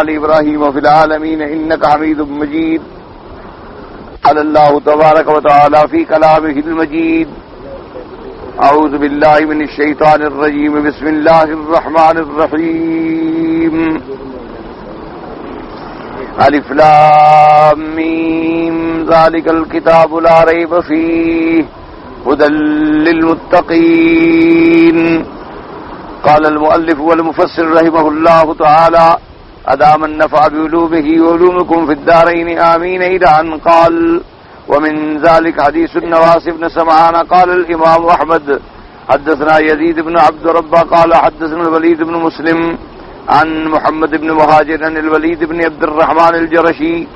آل إبراهيم في العالمين إنك حميد مجيد. قال الله تبارك وتعالى في كلامه المجيد: أعوذ بالله من الشيطان الرجيم. بسم الله الرحمن الرحيم. ألف لام ميم. ذلك الكتاب لا ريب فيه هدى للمتقين. قال المؤلف والمفسر رحمه الله تعالى: أدام النفع بعلومه وعلومكم في الدارين آمين. إلى أن قال: ومن ذلك حديث النواس بن سمعان قال الإمام أحمد: حدثنا يزيد بن عبد رب قال حدثنا الوليد بن مسلم عن محمد بن مهاجر عن الوليد بن عبد الرحمن الجرشي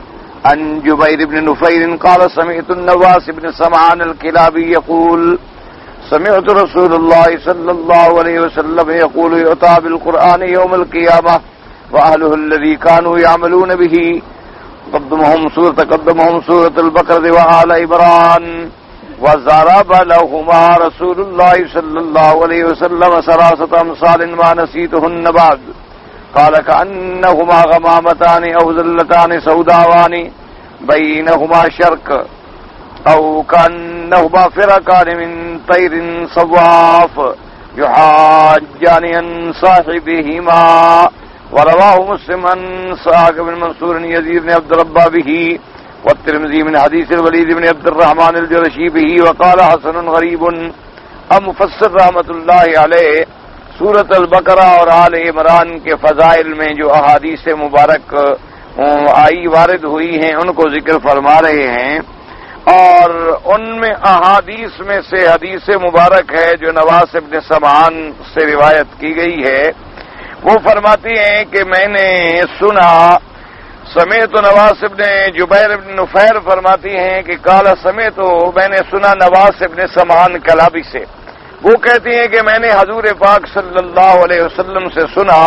عن جبير بن نفير قال: سمعت النواس بن سمعان الكلابي يقول: سمعت رسول الله صلى الله عليه وسلم يقول: يؤتى بالقرآن يوم القيامة وأهله الذي كانوا يعملون به تقدمهم سورة البقرة وآل عمران. وضرب لهما رسول الله صلى الله عليه وسلم 3 أمثال ما نسيتهن بعد. قال: كأنهما غمامتان أو ذلتان سوداوان بينهما شرق، أو كأنهما فرقان من طير صواف يحاجان عن صاحبهما. ورواه مسلم عن سعد بن منصور يزيد بن عبد ربه به، والترمذي من حديث الوليد بن عبد الرحمن الجرشي به، وقال: حسن غریب. اب مفسر رحمت اللہ علیہ سورۃ البقرہ اور آل عمران کے فضائل میں جو احادیث مبارک آئی وارد ہوئی ہیں ان کو ذکر فرما رہے ہیں، اور ان میں احادیث میں سے حدیث مبارک ہے جو نواس بن سمعان سے روایت کی گئی ہے. وہ فرماتی ہیں کہ میں نے سنا، سمیت نواس بن جبیر بن نفیر فرماتی ہیں کہ قال سمیت، میں نے سنا نواس بن سمعان کلابی سے. وہ کہتی ہیں کہ میں نے حضور پاک صلی اللہ علیہ وسلم سے سنا،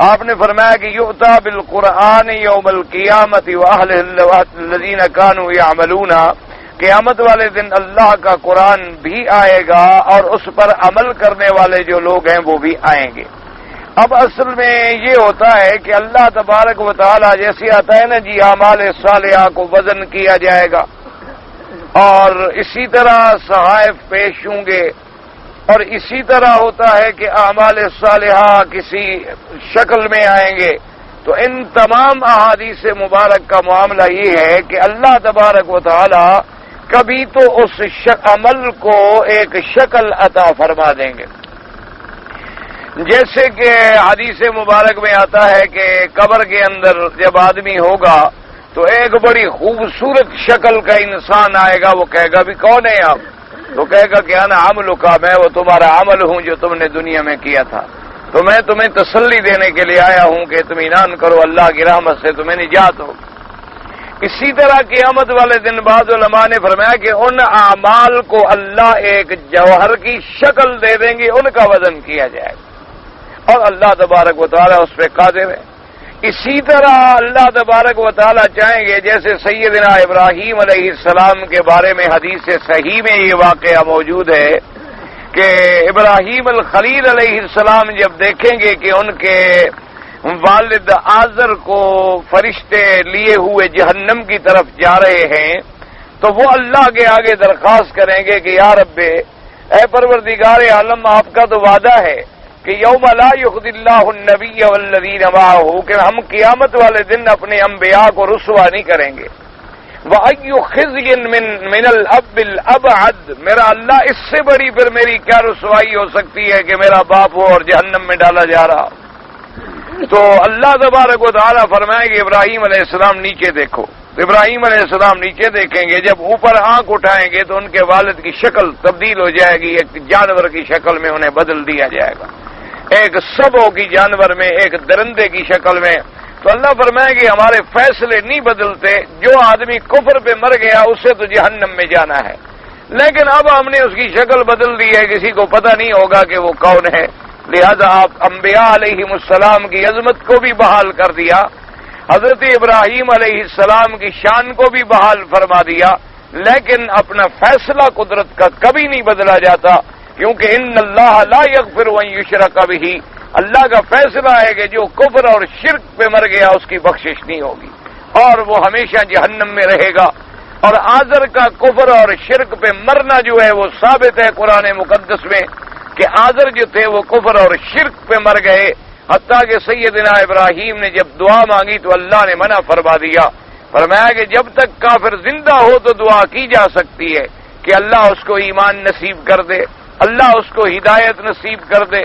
آپ نے فرمایا کہ یؤتی بالقرآن یوم القیامت واہلہ الذین کانوا یعملون، قیامت والے دن اللہ کا قرآن بھی آئے گا اور اس پر عمل کرنے والے جو لوگ ہیں وہ بھی آئیں گے. اب اصل میں یہ ہوتا ہے کہ اللہ تبارک و تعالی جیسے آتا ہے نا جی، اعمال صالحہ کو وزن کیا جائے گا اور اسی طرح صحائف پیش ہوں گے، اور اسی طرح ہوتا ہے کہ اعمال صالحہ کسی شکل میں آئیں گے. تو ان تمام احادیث مبارک کا معاملہ یہ ہے کہ اللہ تبارک و تعالی کبھی تو اس عمل کو ایک شکل عطا فرما دیں گے. جیسے کہ حدیث مبارک میں آتا ہے کہ قبر کے اندر جب آدمی ہوگا تو ایک بڑی خوبصورت شکل کا انسان آئے گا. وہ کہے گا بھی کون ہے آپ؟ تو کہے گا کہ انا عملک، میں وہ تمہارا عمل ہوں جو تم نے دنیا میں کیا تھا. تو میں تمہیں تسلی دینے کے لیے آیا ہوں کہ اطمینان کرو، اللہ کی رحمت سے تمہیں نجات ہو. اسی طرح قیامت والے دن بعض علماء نے فرمایا کہ ان اعمال کو اللہ ایک جوہر کی شکل دے دیں گے، ان کا وزن کیا جائے گا اور اللہ تبارک و تعالیٰ اس پہ قادر ہے. اسی طرح اللہ تبارک و تعالیٰ چاہیں گے، جیسے سیدنا ابراہیم علیہ السلام کے بارے میں حدیث صحیح میں یہ واقعہ موجود ہے کہ ابراہیم الخلیل علیہ السلام جب دیکھیں گے کہ ان کے والد آزر کو فرشتے لیے ہوئے جہنم کی طرف جا رہے ہیں تو وہ اللہ کے آگے درخواست کریں گے کہ یا رب، اے پروردگار عالم، آپ کا تو وعدہ ہے کہ یوم لا یخزی اللہ النبی والذین معہ، کہ ہم قیامت والے دن اپنے انبیاء کو رسوا نہیں کریں گے. وَأَيُّ خِزْيٍ مِّنَ الْأَبِّ الْأَبْعَدِ، میرا اللہ اس سے بڑی پھر میری کیا رسوائی ہو سکتی ہے کہ میرا باپ ہو اور جہنم میں ڈالا جا رہا. تو اللہ تبارک و تعالیٰ فرمائے کہ ابراہیم علیہ السلام نیچے دیکھو. تو ابراہیم علیہ السلام نیچے دیکھیں گے، جب اوپر آنکھ اٹھائیں گے تو ان کے والد کی شکل تبدیل ہو جائے گی، ایک جانور کی شکل میں انہیں بدل دیا جائے گا، ایک سبو کی جانور میں، ایک درندے کی شکل میں. تو اللہ فرمائے کہ ہمارے فیصلے نہیں بدلتے، جو آدمی کفر پہ مر گیا اسے تو جہنم میں جانا ہے، لیکن اب ہم نے اس کی شکل بدل دی ہے، کسی کو پتہ نہیں ہوگا کہ وہ کون ہے. لہذا آپ انبیاء علیہم السلام کی عظمت کو بھی بحال کر دیا، حضرت ابراہیم علیہ السلام کی شان کو بھی بحال فرما دیا، لیکن اپنا فیصلہ قدرت کا کبھی نہیں بدلا جاتا، کیونکہ ان اللہ لا یغفر ان یشرک بہ، اللہ کا فیصلہ ہے کہ جو کفر اور شرک پہ مر گیا اس کی بخشش نہیں ہوگی اور وہ ہمیشہ جہنم میں رہے گا. اور آزر کا کفر اور شرک پہ مرنا جو ہے وہ ثابت ہے قرآن مقدس میں کہ آزر جو تھے وہ کفر اور شرک پہ مر گئے. حتیٰ کہ سیدنا ابراہیم نے جب دعا مانگی تو اللہ نے منع فرما دیا. فرمایا کہ جب تک کافر زندہ ہو تو دعا کی جا سکتی ہے کہ اللہ اس کو ایمان نصیب کر دے, اللہ اس کو ہدایت نصیب کر دے,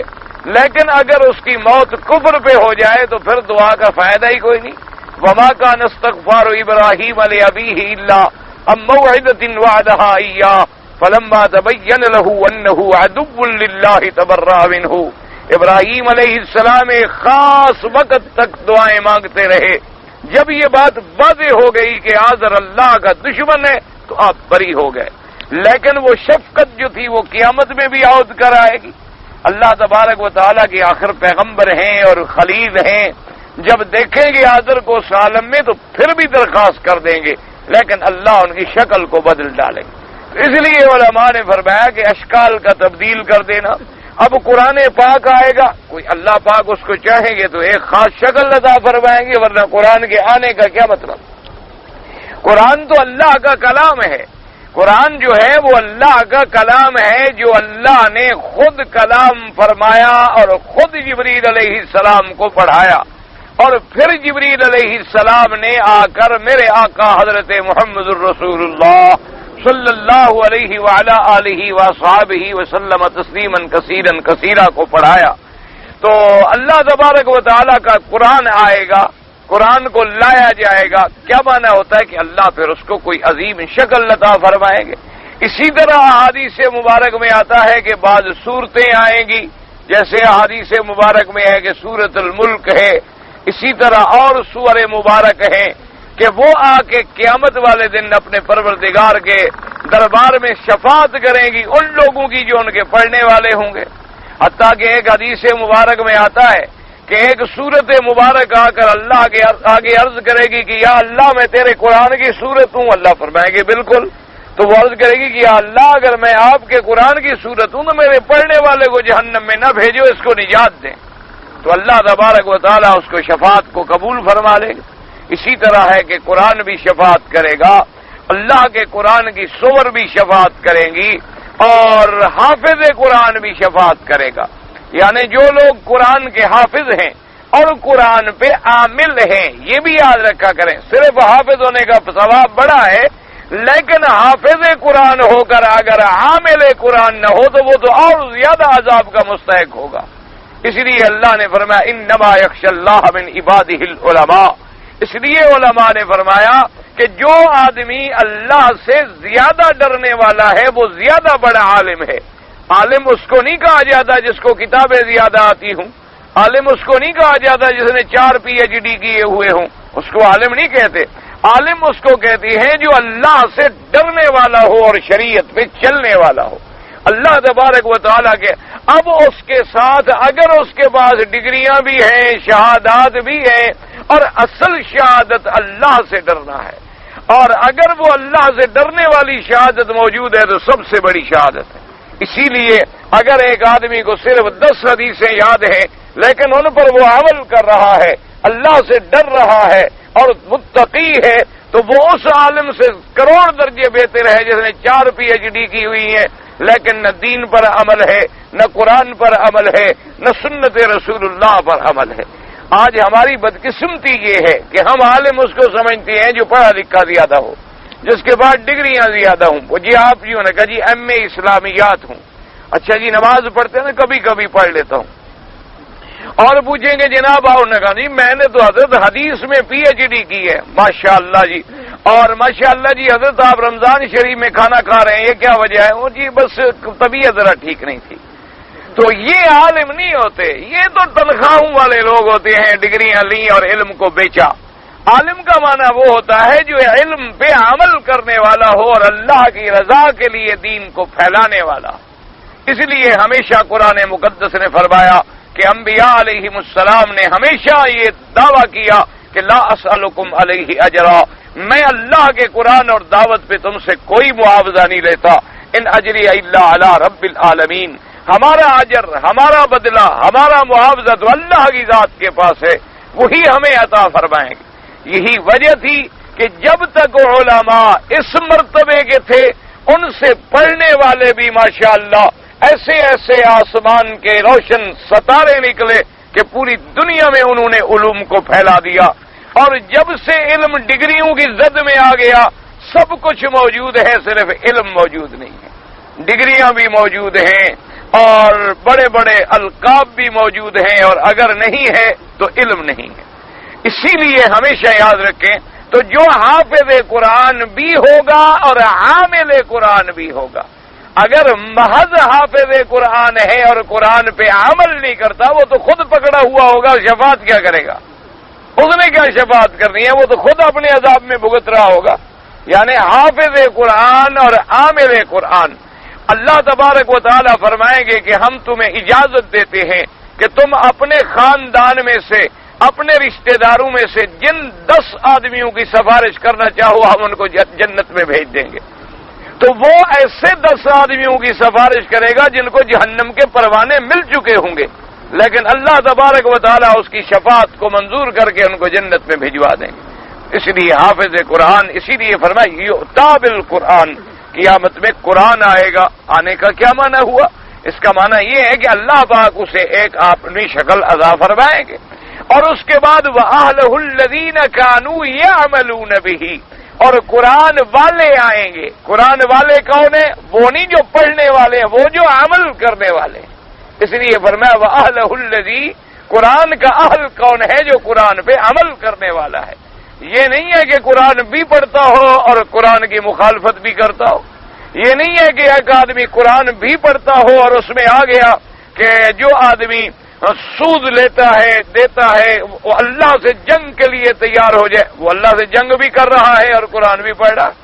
لیکن اگر اس کی موت کفر پہ ہو جائے تو پھر دعا کا فائدہ ہی کوئی نہیں. وما كان استغفار ابراہیم لابیہ الا عن موعدۃ وعدها ایاہ فلما تبین له انه عدو للہ تبرأ منہ. ابراہیم علیہ السلام ایک خاص وقت تک دعائیں مانگتے رہے. جب یہ بات واضح ہو گئی کہ آزر اللہ کا دشمن ہے تو آپ بری ہو گئے. لیکن وہ شفقت جو تھی وہ قیامت میں بھی عود کر آئے گی. اللہ تبارک و تعالیٰ کے آخر پیغمبر ہیں اور خلیل ہیں. جب دیکھیں گے آزر کو اس عالم میں تو پھر بھی درخواست کر دیں گے, لیکن اللہ ان کی شکل کو بدل ڈالیں گے. اس لیے علماء نے فرمایا کہ اشکال کا تبدیل کر دینا. اب قرآن پاک آئے گا, کوئی اللہ پاک اس کو چاہیں گے تو ایک خاص شکل عطا فرمائیں گے, ورنہ قرآن کے آنے کا کیا مطلب. قرآن تو اللہ کا کلام ہے. قرآن جو ہے وہ اللہ کا کلام ہے جو اللہ نے خود کلام فرمایا اور خود جبریل علیہ السلام کو پڑھایا, اور پھر جبریل علیہ السلام نے آ کر میرے آقا حضرت محمد الرسول اللہ صلی اللہ علیہ وعلی آلہ وصحبہ وسلم تسلیما کثیرا کثیرا کو پڑھایا. تو اللہ تبارک و تعالیٰ کا قرآن آئے گا, قرآن کو لایا جائے گا. کیا معنی ہوتا ہے کہ اللہ پھر اس کو کوئی عظیم شکل عطا فرمائیں گے. اسی طرح احادیث مبارک میں آتا ہے کہ بعض صورتیں آئیں گی, جیسے احادیث مبارک میں ہے کہ سورۃ الملک ہے, اسی طرح اور سور مبارک ہیں کہ وہ آ کے قیامت والے دن اپنے پروردگار کے دربار میں شفاعت کریں گی ان لوگوں کی جو ان کے پڑھنے والے ہوں گے. حتیٰ کہ ایک حدیث مبارک میں آتا ہے کہ ایک سورت مبارک آ کر اللہ کے آگے عرض کرے گی کہ یا اللہ میں تیرے قرآن کی سورت ہوں. اللہ فرمائیں گے بالکل. تو وہ عرض کرے گی کہ یا اللہ اگر میں آپ کے قرآن کی سورت ہوں تو میرے پڑھنے والے کو جہنم میں نہ بھیجو, اس کو نجات دیں. تو اللہ تبارک و تعالیٰ اس کو شفاعت کو قبول فرما لے گا. اسی طرح ہے کہ قرآن بھی شفاعت کرے گا, اللہ کے قرآن کی سور بھی شفاعت کریں گی, اور حافظ قرآن بھی شفاعت کرے گا. یعنی جو لوگ قرآن کے حافظ ہیں اور قرآن پہ عامل ہیں, یہ بھی یاد رکھا کریں. صرف حافظ ہونے کا ثواب بڑا ہے, لیکن حافظ قرآن ہو کر اگر عامل قرآن نہ ہو تو وہ تو اور زیادہ عذاب کا مستحق ہوگا. اس لیے اللہ نے فرمایا انما یخشی اللہ من عبادہ العلماء. اس لیے علماء نے فرمایا کہ جو آدمی اللہ سے زیادہ ڈرنے والا ہے وہ زیادہ بڑا عالم ہے. عالم اس کو نہیں کہا جاتا جس کو کتابیں زیادہ آتی ہوں, عالم اس کو نہیں کہا جاتا جس نے 4 PhD کیے ہوئے ہوں, اس کو عالم نہیں کہتے. عالم اس کو کہتی ہیں جو اللہ سے ڈرنے والا ہو اور شریعت پہ چلنے والا ہو. اللہ تبارک و تعالیٰ کے اب اس کے ساتھ اگر اس کے پاس ڈگریاں بھی ہیں, شہادات بھی ہیں, اور اصل شہادت اللہ سے ڈرنا ہے, اور اگر وہ اللہ سے ڈرنے والی شہادت موجود ہے تو سب سے بڑی شہادت ہے. اسی لیے اگر ایک آدمی کو صرف 10 حدیثیں یاد ہیں لیکن ان پر وہ عمل کر رہا ہے, اللہ سے ڈر رہا ہے اور متقی ہے, تو وہ اس عالم سے کروڑ درجے بہتر ہے جس نے 4 PhD کی ہوئی ہیں لیکن نہ دین پر عمل ہے, نہ قرآن پر عمل ہے, نہ سنت رسول اللہ پر عمل ہے. آج ہماری بدقسمتی یہ ہے کہ ہم عالم اس کو سمجھتے ہیں جو پڑھا لکھا زیادہ ہو, جس کے بعد ڈگریاں زیادہ ہوں. وہ جی آپ جی نے کہا جی MA اسلامیات ہوں. اچھا جی نماز پڑھتے ہیں نا, کبھی کبھی پڑھ لیتا ہوں. اور پوچھیں گے جناب آپ نے کہا نہیں میں نے تو حضرت حدیث میں PhD کی ہے. ماشاء اللہ جی, اور ماشاء اللہ جی حضرت آپ رمضان شریف میں کھانا کھا رہے ہیں, یہ کیا وجہ ہے؟ وہ جی بس طبیعت ذرا ٹھیک نہیں تھی. تو یہ عالم نہیں ہوتے, یہ تو تنخواہوں والے لوگ ہوتے ہیں, ڈگریاں لیں اور علم کو بیچا. عالم کا معنی وہ ہوتا ہے جو علم پہ عمل کرنے والا ہو اور اللہ کی رضا کے لیے دین کو پھیلانے والا. اس لیے ہمیشہ قرآن مقدس نے فرمایا کہ انبیاء علیہم السلام نے ہمیشہ یہ دعویٰ کیا کہ لا اسألکم علیہ اجرا, میں اللہ کے قرآن اور دعوت پہ تم سے کوئی معاوضہ نہیں لیتا. ان اجری الا علی رب العالمین, ہمارا اجر، ہمارا بدلہ، ہمارا معاوضہ تو اللہ کی ذات کے پاس ہے، وہی ہمیں عطا فرمائیں گے۔ یہی وجہ تھی کہ جب تک علماء اس مرتبے کے تھے، ان سے پڑھنے والے بھی ماشاءاللہ ایسے ایسے آسمان کے روشن ستارے نکلے کہ پوری دنیا میں انہوں نے علوم کو پھیلا دیا۔ اور جب سے علم ڈگریوں کی زد میں آ گیا، سب کچھ موجود ہے، صرف علم موجود نہیں ہے۔ ڈگریاں بھی موجود ہیں اور بڑے بڑے القاب بھی موجود ہیں، اور اگر نہیں ہے تو علم نہیں ہے۔ اسی لیے ہمیشہ یاد رکھیں، تو جو حافظ قرآن بھی ہوگا اور عامل قرآن بھی ہوگا، اگر محض حافظ قرآن ہے اور قرآن پہ عمل نہیں کرتا، وہ تو خود پکڑا ہوا ہوگا، شفاعت کیا کرے گا؟ اس نے کیا شفاعت کرنی ہے؟ وہ تو خود اپنے عذاب میں بھگت رہا ہوگا۔ یعنی حافظ قرآن اور عامل قرآن، اللہ تبارک و تعالیٰ فرمائیں گے کہ ہم تمہیں اجازت دیتے ہیں کہ تم اپنے خاندان میں سے، اپنے رشتہ داروں میں سے جن 10 آدمیوں کی سفارش کرنا چاہو، ہم ان کو جنت میں بھیج دیں گے۔ تو وہ ایسے 10 آدمیوں کی سفارش کرے گا جن کو جہنم کے پروانے مل چکے ہوں گے، لیکن اللہ تبارک و تعالیٰ اس کی شفاعت کو منظور کر کے ان کو جنت میں بھجوا دیں گے۔ اس لیے حافظ قرآن، اسی لیے فرمایا یؤتی بالقرآن، قیامت میں قرآن آئے گا۔ آنے کا کیا معنی ہوا؟ اس کا معنی یہ ہے کہ اللہ پاک اسے ایک اپنی شکل عطا فرمائیں گے، اور اس کے بعد وَأَهْلُهُ الَّذِينَ كَانُوا يَعْمَلُونَ بِهِ، اور قرآن والے آئیں گے۔ قرآن والے کون ہیں؟ وہ نہیں جو پڑھنے والے ہیں، وہ جو عمل کرنے والے ہیں۔ اس لیے فرمایا وَأَهْلُهُ الَّذِي، قرآن کا اہل کون ہے؟ جو قرآن پہ عمل کرنے والا ہے۔ یہ نہیں ہے کہ قرآن بھی پڑھتا ہو اور قرآن کی مخالفت بھی کرتا ہو۔ یہ نہیں ہے کہ ایک آدمی قرآن بھی پڑھتا ہو اور اس میں آ گیا کہ جو آدمی سود لیتا ہے، دیتا ہے، وہ اللہ سے جنگ کے لیے تیار ہو جائے، وہ اللہ سے جنگ بھی کر رہا ہے اور قرآن بھی پڑھ رہا ہے۔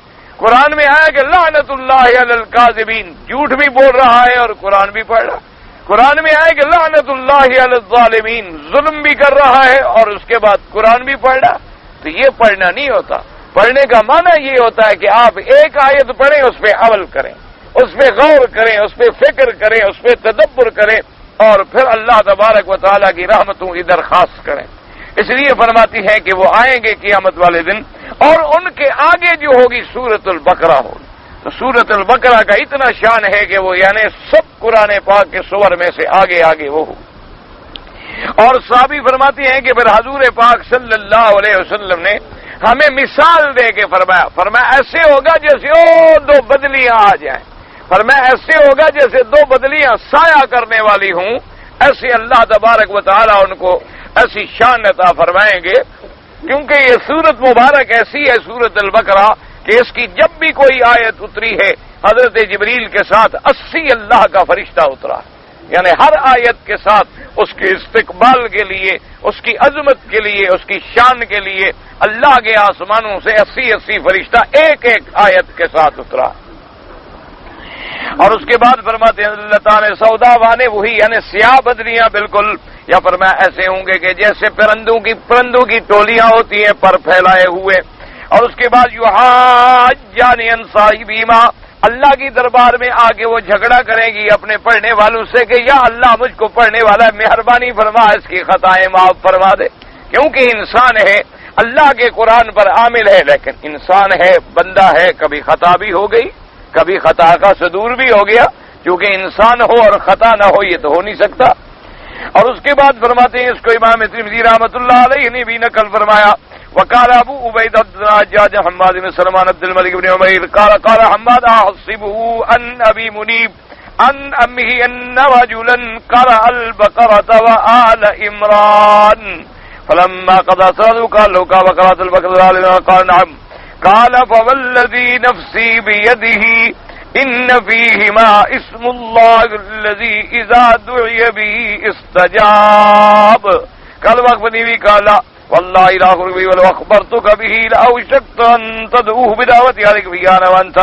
قرآن میں آیا کہ لعنت اللہ علی الکاذبین، جھوٹ بھی بول رہا ہے اور قرآن بھی پڑھ رہا ہے۔ قرآن میں آیا کہ لعنت اللہ علی الظالمین، ظلم بھی کر رہا ہے اور اس کے بعد قرآن بھی پڑھ رہا ہے۔ تو یہ پڑھنا نہیں ہوتا۔ پڑھنے کا معنی یہ ہوتا ہے کہ آپ ایک آیت پڑھیں، اس پہ عمل کریں، اس پہ غور کریں، اس پہ فکر کریں، اس پہ تدبر کریں، اور پھر اللہ تبارک و تعالیٰ کی رحمتوں کی درخواست کریں۔ اس لیے فرماتی ہے کہ وہ آئیں گے قیامت والے دن، اور ان کے آگے جو ہوگی سورۃ البقرہ ہوگی۔ تو سورۃ البقرہ کا اتنا شان ہے کہ وہ یعنی سب قرآن پاک کے سور میں سے آگے آگے وہ ہوگی۔ اور صحابی فرماتی ہیں کہ پھر حضور پاک صلی اللہ علیہ وسلم نے ہمیں مثال دے کے فرمایا ایسے ہوگا جیسے دو بدلیاں آ جائیں، فرمایا ایسے ہوگا جیسے دو بدلیاں سایہ کرنے والی ہوں، ایسے اللہ تبارک و تعالیٰ ان کو ایسی شان عطا فرمائیں گے، کیونکہ یہ سورت مبارک ایسی ہے سورۃ البقرہ کہ اس کی جب بھی کوئی آیت اتری ہے، حضرت جبریل کے ساتھ 80 اللہ کا فرشتہ اترا ہے، یعنی ہر آیت کے ساتھ اس کے استقبال کے لیے، اس کی عظمت کے لیے، اس کی شان کے لیے اللہ کے آسمانوں سے 80 فرشتہ ایک ایک آیت کے ساتھ اترا۔ اور اس کے بعد فرماتے ہیں اللہ تعالیٰ سودا وانے وہی یعنی سیاہ بدلیاں بالکل، یا فرمایا ایسے ہوں گے کہ جیسے پرندوں کی ٹولیاں ہوتی ہیں پر پھیلائے ہوئے۔ اور اس کے بعد یحاجان عن صاحبہما، اللہ کی دربار میں آ کے وہ جھگڑا کریں گی اپنے پڑھنے والوں سے کہ یا اللہ مجھ کو پڑھنے والا ہے، مہربانی فرما اس کی خطائیں معاف فرما دے، کیونکہ انسان ہے، اللہ کے قرآن پر عامل ہے، لیکن انسان ہے، بندہ ہے، کبھی خطا بھی ہو گئی، کبھی خطا کا صدور بھی ہو گیا، کیونکہ انسان ہو اور خطا نہ ہو یہ تو ہو نہیں سکتا۔ اور اس کے بعد فرماتے ہیں اس کو امام ترمذی رحمۃ اللہ علیہ نے بھی نقل فرمایا، وقال ابو عبید الدجاج حماد بن سلمان عبد الملک بن عمیر قال حماد احسبه عن ابي منيب عن امه ان رجلا قرأ البقرة وآل عمران فلما قضى صلاته قال له وقرأت البقرة قال نعم قال فوالذي نفسي بيده ان فيهما اسم الله الذي اذا دعي به استجاب قال وقفني بي قال والله لا اخبرك به ولو اخبرتك به لاوشكت ان تدعوه بدعوتي عليك فيها انا وانت۔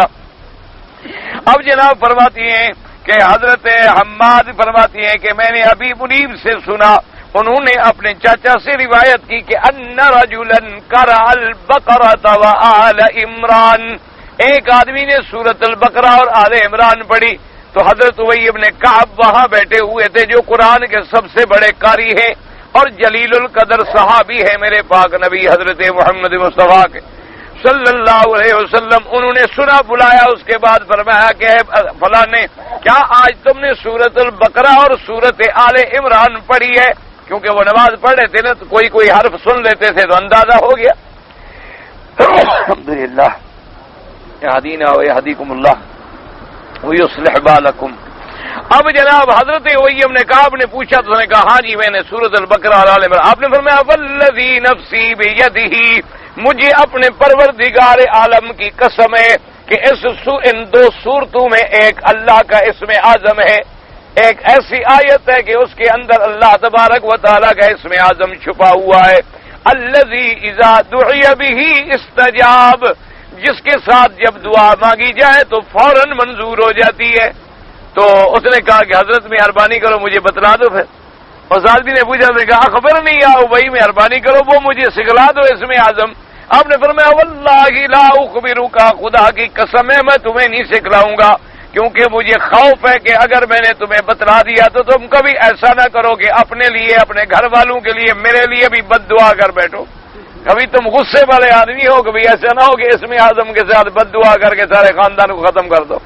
اب جناب فرماتی ہیں کہ حضرت حماد فرماتی ہیں کہ میں نے ابی منیب سے سنا، انہوں نے اپنے چاچا سے روایت کی کہ ان رجلا قرأ البقرة وآل عمران، ایک آدمی نے سورۃ البقرہ اور آل عمران پڑھی، تو حضرت ابی ابن کعب وہاں بیٹھے ہوئے تھے جو قرآن کے سب سے بڑے قاری ہیں اور جلیل القدر صحابی ہے میرے پاک نبی حضرت محمد مصطفیٰ کے صلی اللہ علیہ وسلم. انہوں نے سنا بلایا, اس کے بعد فرمایا کہ فلاں نے کیا آج تم نے سورۃ البقرہ اور سورۃ آل عمران پڑھی ہے؟ کیونکہ وہ نماز پڑھ رہے تھے نا, تو کوئی حرف سن لیتے تھے تو اندازہ ہو گیا. الحمدللہ یہدینا ویہدیکم اللہ ویصلح بالکم. اب جناب حضرت ابی ابن کعب نے پوچھا تو نے کہا ہاں جی میں نے سورۃ البقرہ اور آل عمران. آپ نے فرمایا والذی نفسی بیدہ, مجھے اپنے پروردگار عالم کی قسم ہے کہ ان دو صورتوں میں ایک اللہ کا اسم اعظم ہے, ایک ایسی آیت ہے کہ اس کے اندر اللہ تبارک و تعالیٰ کا اسم اعظم چھپا ہوا ہے. الذی اذا دعی بہ استجاب, جس کے ساتھ جب دعا مانگی جائے تو فوراً منظور ہو جاتی ہے. تو اس نے کہا کہ حضرت مہربانی کرو مجھے بتلا دو. پھر اور سالبی نے پوچھا, نے کہا خبر نہیں آؤ بھائی مہربانی کرو وہ مجھے سکھلا دو اسم اعظم. آپ نے فرمایا واللہ لا اخبرک, خدا کی قسم ہے میں تمہیں نہیں سکھلاؤں گا, کیونکہ مجھے خوف ہے کہ اگر میں نے تمہیں بتلا دیا تو تم کبھی ایسا نہ کرو کہ اپنے لیے اپنے گھر والوں کے لیے میرے لیے بھی بد دعا کر بیٹھو. کبھی تم غصے والے آدمی ہو, کبھی ایسا نہ ہو کہ اسم اعظم کے ساتھ بد دعا کر کے سارے خاندان کو ختم کر دو.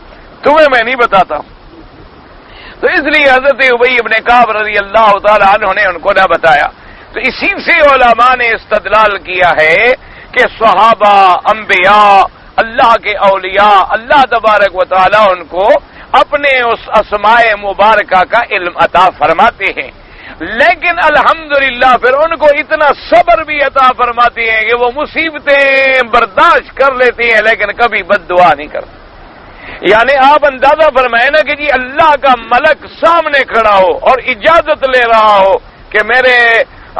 تمہیں میں نہیں بتاتا ہوں. تو اس لیے حضرت ابی ابن کعب رضی اللہ تعالی عنہ نے ان کو نہ بتایا. تو اسی سے علماء نے استدلال کیا ہے کہ صحابہ, انبیاء, اللہ کے اولیاء, اللہ تبارک و تعالی ان کو اپنے اس اسماء مبارکہ کا علم عطا فرماتے ہیں, لیکن الحمدللہ پھر ان کو اتنا صبر بھی عطا فرماتے ہیں کہ وہ مصیبتیں برداشت کر لیتے ہیں لیکن کبھی بد دعا نہیں کرتے. یعنی آپ اندازہ فرمائیں نا کہ جی اللہ کا ملک سامنے کھڑا ہو اور اجازت لے رہا ہو کہ میرے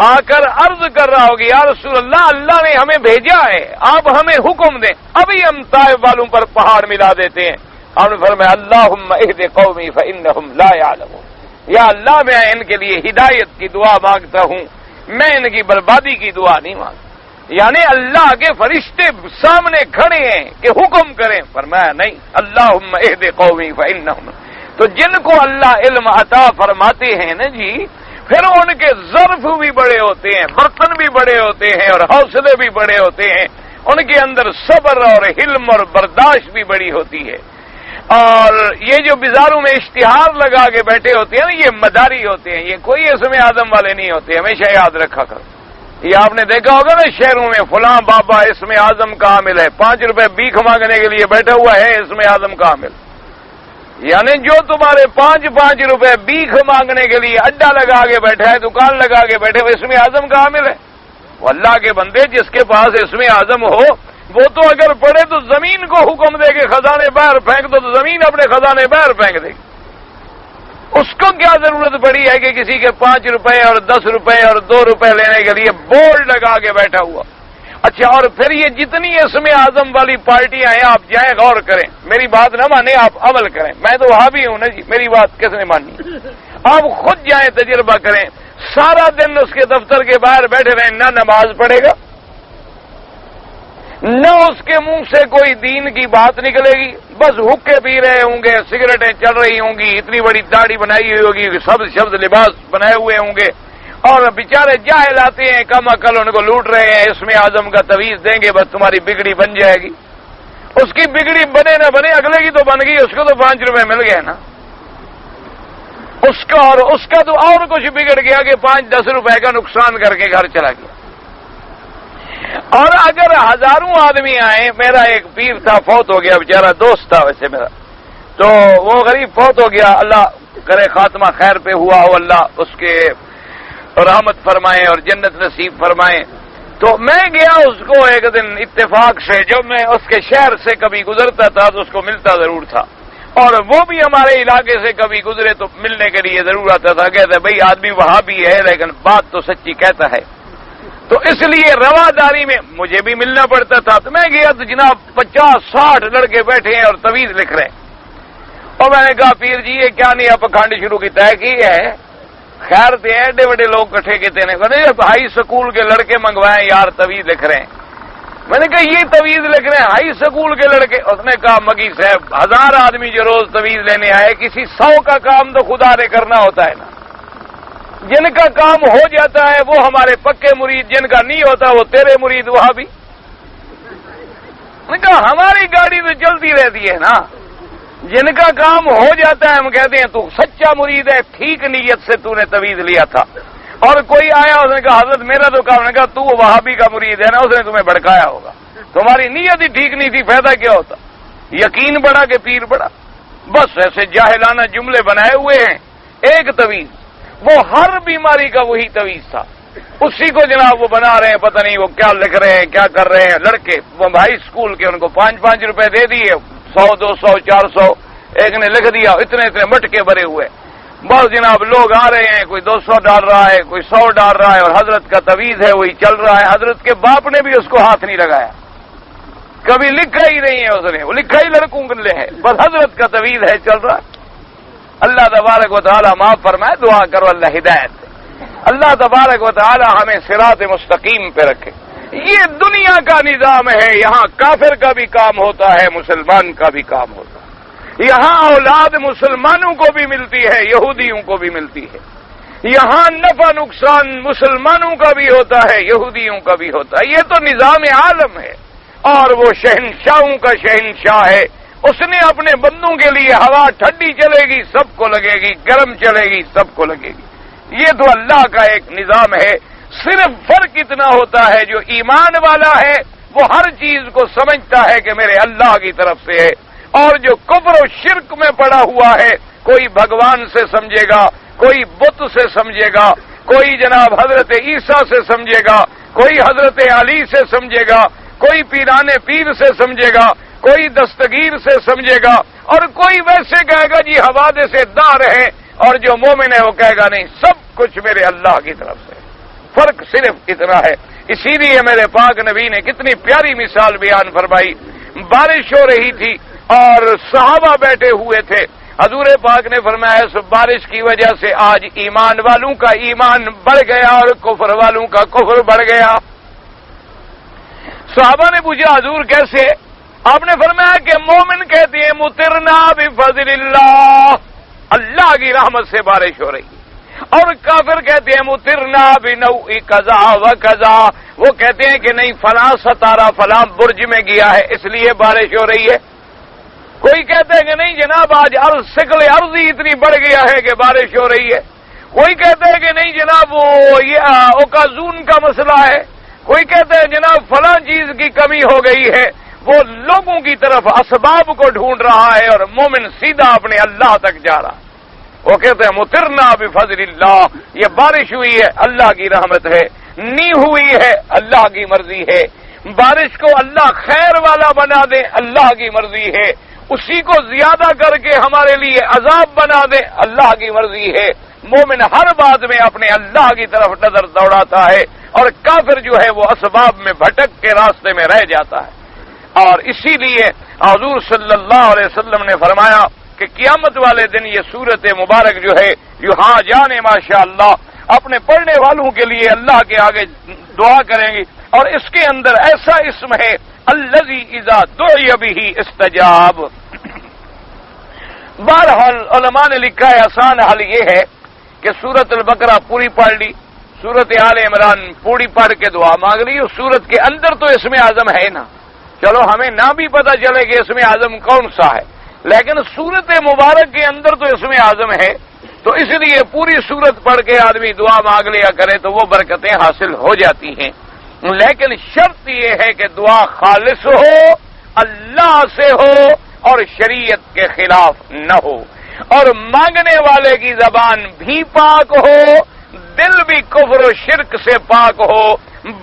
آ کر عرض کر رہا ہو کہ یا رسول اللہ, اللہ نے ہمیں بھیجا ہے, آپ ہمیں حکم دیں. ابھی ہم طائف والوں پر پہاڑ ملا دیتے ہیں. آپ نے فرمایا اللہم اہد قومی فانہم لا یعلمون, یا اللہ میں ان کے لیے ہدایت کی دعا مانگتا ہوں, میں ان کی بربادی کی دعا نہیں مانگتا. یعنی اللہ کے فرشتے سامنے کھڑے ہیں کہ حکم کریں, فرمایا نہیں اللہم اہد قومی فانہم. تو جن کو اللہ علم عطا فرماتے ہیں نا جی, پھر ان کے ظرف بھی بڑے ہوتے ہیں, برتن بھی بڑے ہوتے ہیں اور حوصلے بھی بڑے ہوتے ہیں. ان کے اندر صبر اور حلم اور برداشت بھی بڑی ہوتی ہے. اور یہ جو بازاروں میں اشتہار لگا کے بیٹھے ہوتے ہیں نا, یہ مداری ہوتے ہیں, یہ کوئی اسم اعظم والے نہیں ہوتے. ہمیشہ یاد رکھا کرو. یہ آپ نے دیکھا ہوگا نا شہروں میں فلاں بابا اسم اعظم کا حامل ہے, 5 روپے بھیک مانگنے کے لیے بیٹھا ہوا ہے اسم اعظم کا حامل. یعنی جو تمہارے 5 روپے بھیک مانگنے کے لیے اڈا لگا کے بیٹھا ہے, دکان لگا کے بیٹھے ہوئے, اسم اعظم کا حامل ہے. وہ اللہ کے بندے جس کے پاس اسم اعظم ہو وہ تو اگر پڑے تو زمین کو حکم دے کے خزانے باہر پھینک دو, تو زمین اپنے خزانے باہر پھینک دے گی. اس کو کیا ضرورت پڑی ہے کہ کسی کے 5 روپے اور 10 روپے اور 2 روپے لینے کے لیے بورڈ لگا کے بیٹھا ہوا. اچھا, اور پھر یہ جتنی اسم اعظم والی پارٹیاں ہیں آپ جائیں غور کریں, میری بات نہ مانیں آپ عمل کریں. میں تو وہاں بھی ہوں نا جی, میری بات کس نے مانی؟ آپ خود جائیں تجربہ کریں. سارا دن اس کے دفتر کے باہر بیٹھے رہیں, نہ نماز پڑھے گا, نہ اس کے منہ سے کوئی دین کی بات نکلے گی, بس حقے پی رہے ہوں گے, سگریٹیں چل رہی ہوں گی, اتنی بڑی داڑھی بنائی ہوئی ہوگی, شبد لباس بنائے ہوئے ہوں گے, اور بیچارے جاہل آتے ہیں کم عقل ان کو لوٹ رہے ہیں. اسم اعظم کا تویز دیں گے بس تمہاری بگڑی بن جائے گی. اس کی بگڑی بنے نہ بنے, اگلے کی تو بن گئی, اس کو تو 5 روپے مل گئے نا. اس کا تو اور کچھ بگڑ گیا کہ 5-10 روپے کا نقصان کر کے گھر چلا گیا. اور اگر ہزاروں آدمی آئے, میرا ایک پیر تھا فوت ہو گیا, بیچارہ دوست تھا ویسے میرا, تو وہ غریب فوت ہو گیا, اللہ کرے خاتمہ خیر پہ ہوا ہو, اللہ اس کے رحمت فرمائے اور جنت نصیب فرمائے. تو میں گیا اس کو ایک دن اتفاق سے, جب میں اس کے شہر سے کبھی گزرتا تھا تو اس کو ملتا ضرور تھا, اور وہ بھی ہمارے علاقے سے کبھی گزرے تو ملنے کے لیے ضرور آتا تھا. کہتا بھائی آدمی وہاں بھی ہے لیکن بات تو سچی کہتا ہے, تو اس لیے رواداری میں مجھے بھی ملنا پڑتا تھا. تو میں گیا تو جناب 50-60 لڑکے بیٹھے ہیں اور تویز لکھ رہے ہیں. اور میں نے کہا پیر جی یہ کیا نہیں آپ پکھانڈ شروع کیتا ہے کی ہے؟ خیر تھے ایڈے بڑے لوگ کٹھے کہتے ہیں, ہائی سکول کے لڑکے منگوائے یار تویز لکھ رہے ہیں. میں نے کہا یہ تویز لکھ رہے ہیں ہائی اسکول کے لڑکے؟ اس نے کہا مگی صاحب 1000 آدمی جو روز تویز لینے آئے، کسی 100 کا کام تو خدا نے کرنا ہوتا ہے نا۔ جن کا کام ہو جاتا ہے وہ ہمارے پکے مرید، جن کا نہیں ہوتا وہ تیرے مرید وہاں بھی۔ میں نے کہا ہماری گاڑی تو چلتی رہتی ہے نا، جن کا کام ہو جاتا ہے ہم کہتے ہیں تو سچا مرید ہے، ٹھیک نیت سے تو نے تویز لیا تھا۔ اور کوئی آیا اس نے کہا حضرت میرا تو کام، نے کہا تو وہابی کا مرید ہے نا، اس نے تمہیں بھڑکایا ہوگا، تمہاری نیت ہی ٹھیک نہیں تھی، فائدہ کیا ہوتا؟ یقین بڑا کہ پیر بڑا؟ بس ایسے جاہلانہ جملے بنائے ہوئے ہیں۔ ایک تویز، وہ ہر بیماری کا وہی تویز تھا، اسی کو جناب وہ بنا رہے ہیں، پتہ نہیں وہ کیا لکھ رہے ہیں کیا کر رہے ہیں لڑکے، وہ ہائی اسکول کے، ان کو 5-5 روپے دے دیے، 100 200 400 ایک نے لکھ دیا، اتنے اتنے مٹکے بھرے ہوئے۔ بس جناب لوگ آ رہے ہیں، کوئی 200 ڈال رہا ہے، کوئی 100 ڈال رہا ہے، اور حضرت کا تویز ہے وہی چل رہا ہے۔ حضرت کے باپ نے بھی اس کو ہاتھ نہیں لگایا، کبھی لکھا ہی نہیں ہے اس نے، وہ لکھا ہی لڑکوں کے لیے ہے، بس حضرت کا تویز ہے چل رہا ہے۔ اللہ تبارک و تعالی معاف فرمائے، دعا کرو اللہ ہدایت دے، اللہ تبارک و تعالی ہمیں صراط مستقیم پہ رکھے۔ یہ دنیا کا نظام ہے، یہاں کافر کا بھی کام ہوتا ہے، مسلمان کا بھی کام ہوتا ہے، یہاں اولاد مسلمانوں کو بھی ملتی ہے، یہودیوں کو بھی ملتی ہے، یہاں نفع نقصان مسلمانوں کا بھی ہوتا ہے، یہودیوں کا بھی ہوتا ہے۔ یہ تو نظام عالم ہے، اور وہ شہنشاہوں کا شہنشاہ ہے، اس نے اپنے بندوں کے لیے ہوا ٹھنڈی چلے گی سب کو لگے گی، گرم چلے گی سب کو لگے گی۔ یہ تو اللہ کا ایک نظام ہے، صرف فرق اتنا ہوتا ہے جو ایمان والا ہے وہ ہر چیز کو سمجھتا ہے کہ میرے اللہ کی طرف سے ہے، اور جو کفر و شرک میں پڑا ہوا ہے، کوئی بھگوان سے سمجھے گا، کوئی بت سے سمجھے گا، کوئی جناب حضرت عیسیٰ سے سمجھے گا، کوئی حضرت علی سے سمجھے گا، کوئی پیرانے پیر سے سمجھے گا، کوئی دستگیر سے سمجھے گا، اور کوئی ویسے کہے گا جی حوادث دار ہے، اور جو مومن ہے وہ کہے گا نہیں سب کچھ میرے اللہ کی طرف سے۔ فرق صرف اتنا ہے۔ اسی لیے میرے پاک نبی نے کتنی پیاری مثال بیان فرمائی۔ بارش ہو رہی تھی اور صحابہ بیٹھے ہوئے تھے، حضور پاک نے فرمایا اس بارش کی وجہ سے آج ایمان والوں کا ایمان بڑھ گیا اور کفر والوں کا کفر بڑھ گیا۔ صحابہ نے پوچھا حضور کیسے؟ آپ نے فرمایا کہ مومن کہتے ہیں مطرنا بفضل اللہ، اللہ کی رحمت سے بارش ہو رہی ہے، اور کافر کہتے ہیں مطرنا بنوء قضا و قضا، وہ کہتے ہیں کہ نہیں فلاں ستارہ فلاں برج میں گیا ہے اس لیے بارش ہو رہی ہے۔ کوئی کہتے ہیں کہ نہیں جناب آج ثقل ارضی اتنی بڑھ گیا ہے کہ بارش ہو رہی ہے، کوئی کہتے ہیں کہ نہیں جناب وہ یہ اوکازون کا مسئلہ ہے، کوئی کہتے ہیں جناب فلاں چیز کی کمی ہو گئی ہے۔ وہ لوگوں کی طرف اسباب کو ڈھونڈ رہا ہے اور مومن سیدھا اپنے اللہ تک جا رہا ہے۔ وہ کہتے ہیں مطرنا بفضل اللہ، یہ بارش ہوئی ہے اللہ کی رحمت ہے، نہیں ہوئی ہے اللہ کی مرضی ہے۔ بارش کو اللہ خیر والا بنا دے اللہ کی مرضی ہے، اسی کو زیادہ کر کے ہمارے لیے عذاب بنا دے اللہ کی مرضی ہے۔ مومن ہر بات میں اپنے اللہ کی طرف نظر دوڑاتا ہے، اور کافر جو ہے وہ اسباب میں بھٹک کے راستے میں رہ جاتا ہے۔ اور اسی لیے حضور صلی اللہ علیہ وسلم نے فرمایا کہ قیامت والے دن یہ سورت مبارک جو ہے یہاں جانے ماشاءاللہ اپنے پڑھنے والوں کے لیے اللہ کے آگے دعا کریں گی، اور اس کے اندر ایسا اسم ہے الذی اذا دعی بہ استجاب۔ بہرحال علماء نے لکھا ہے آسان حل یہ ہے کہ سورت البقرہ پوری پڑھ لی، سورت آل عمران پوری پڑھ کے دعا مانگ لی، اس سورت کے اندر تو اسم اعظم ہے نا، چلو ہمیں نہ بھی پتہ چلے کہ اسم اعظم کون سا ہے، لیکن سورت مبارک کے اندر تو اسم اعظم ہے، تو اس لیے پوری سورت پڑھ کے آدمی دعا مانگ لیا کرے تو وہ برکتیں حاصل ہو جاتی ہیں۔ لیکن شرط یہ ہے کہ دعا خالص ہو، اللہ سے ہو، اور شریعت کے خلاف نہ ہو، اور مانگنے والے کی زبان بھی پاک ہو، دل بھی کفر و شرک سے پاک ہو،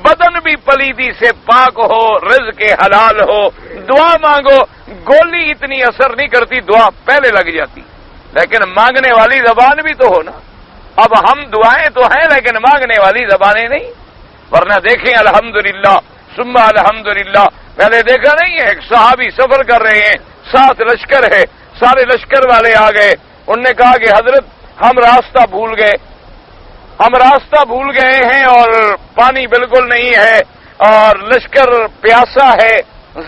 بدن بھی پلیدی سے پاک ہو، رزق حلال ہو۔ دعا مانگو، گولی اتنی اثر نہیں کرتی، دعا پہلے لگ جاتی، لیکن مانگنے والی زبان بھی تو ہو نا۔ اب ہم دعائیں تو ہیں لیکن مانگنے والی زبانیں نہیں، ورنہ دیکھیں الحمدللہ ثم الحمدللہ، پہلے دیکھا نہیں ہے ایک صحابی سفر کر رہے ہیں، ساتھ لشکر ہے، سارے لشکر والے آ گئے، انہوں نے کہا کہ حضرت ہم راستہ بھول گئے ہیں اور پانی بالکل نہیں ہے، اور لشکر پیاسا ہے،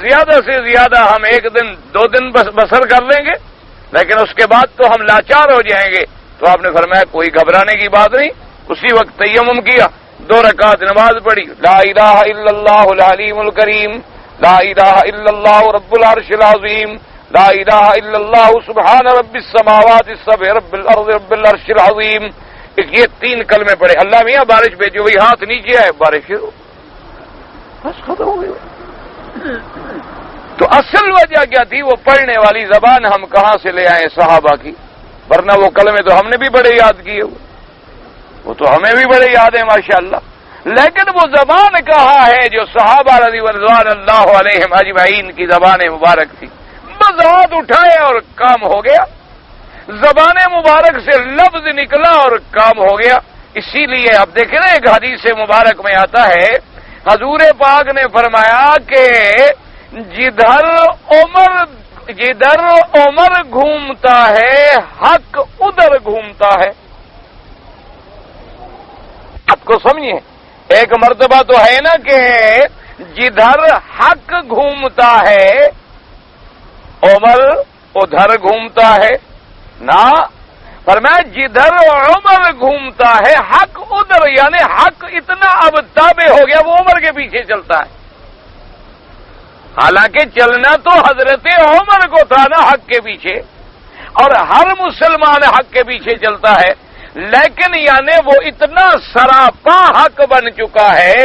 زیادہ سے زیادہ ہم 1 دن 2 دن بسر کر لیں گے، لیکن اس کے بعد تو ہم لاچار ہو جائیں گے۔ تو آپ نے فرمایا کوئی گھبرانے کی بات نہیں۔ اسی وقت تیمم کیا، 2 رکعت نماز پڑھی، لا الہ الا اللہ العلیم الکریم، لا الہ الا اللہ رب العرش العظیم، لا الہ الا اللہ سبحان رب السماوات السبع رب الارض رب العرش العظیم۔ یہ 3 کلمے پڑھے۔ اللہ میاں بارش بھیجو، وہی ہاتھ نیچے آئے، بارش شروع، بس ختم ہو گئی۔ تو اصل وجہ کیا تھی؟ وہ پڑھنے والی زبان ہم کہاں سے لے آئے صحابہ کی؟ ورنہ وہ کلمے تو ہم نے بھی بڑے یاد کیے، وہ تو ہمیں بھی بڑے یاد ہیں ماشاءاللہ، لیکن وہ زبان کہاں ہے جو صحابہ رضی رضوان اللہ علیہم اجمعین کی زبان مبارک تھی؟ بس ہاتھ اٹھائے اور کام ہو گیا، زبان مبارک سے لفظ نکلا اور کام ہو گیا۔ اسی لیے آپ دیکھیں نا، ایک حدیث مبارک میں آتا ہے، حضور پاک نے فرمایا کہ جدھر عمر گھومتا ہے حق ادھر گھومتا ہے۔ آپ کو سمجھیے، ایک مرتبہ تو ہے نا کہ جدھر حق گھومتا ہے عمر ادھر گھومتا ہے نا، فرمایا جدھر عمر گھومتا ہے حق ادھر، یعنی حق اتنا اب تابع ہو گیا وہ عمر کے پیچھے چلتا ہے۔ حالانکہ چلنا تو حضرت عمر کو تھا نا حق کے پیچھے، اور ہر مسلمان حق کے پیچھے چلتا ہے، لیکن یعنی وہ اتنا سراپا حق بن چکا ہے،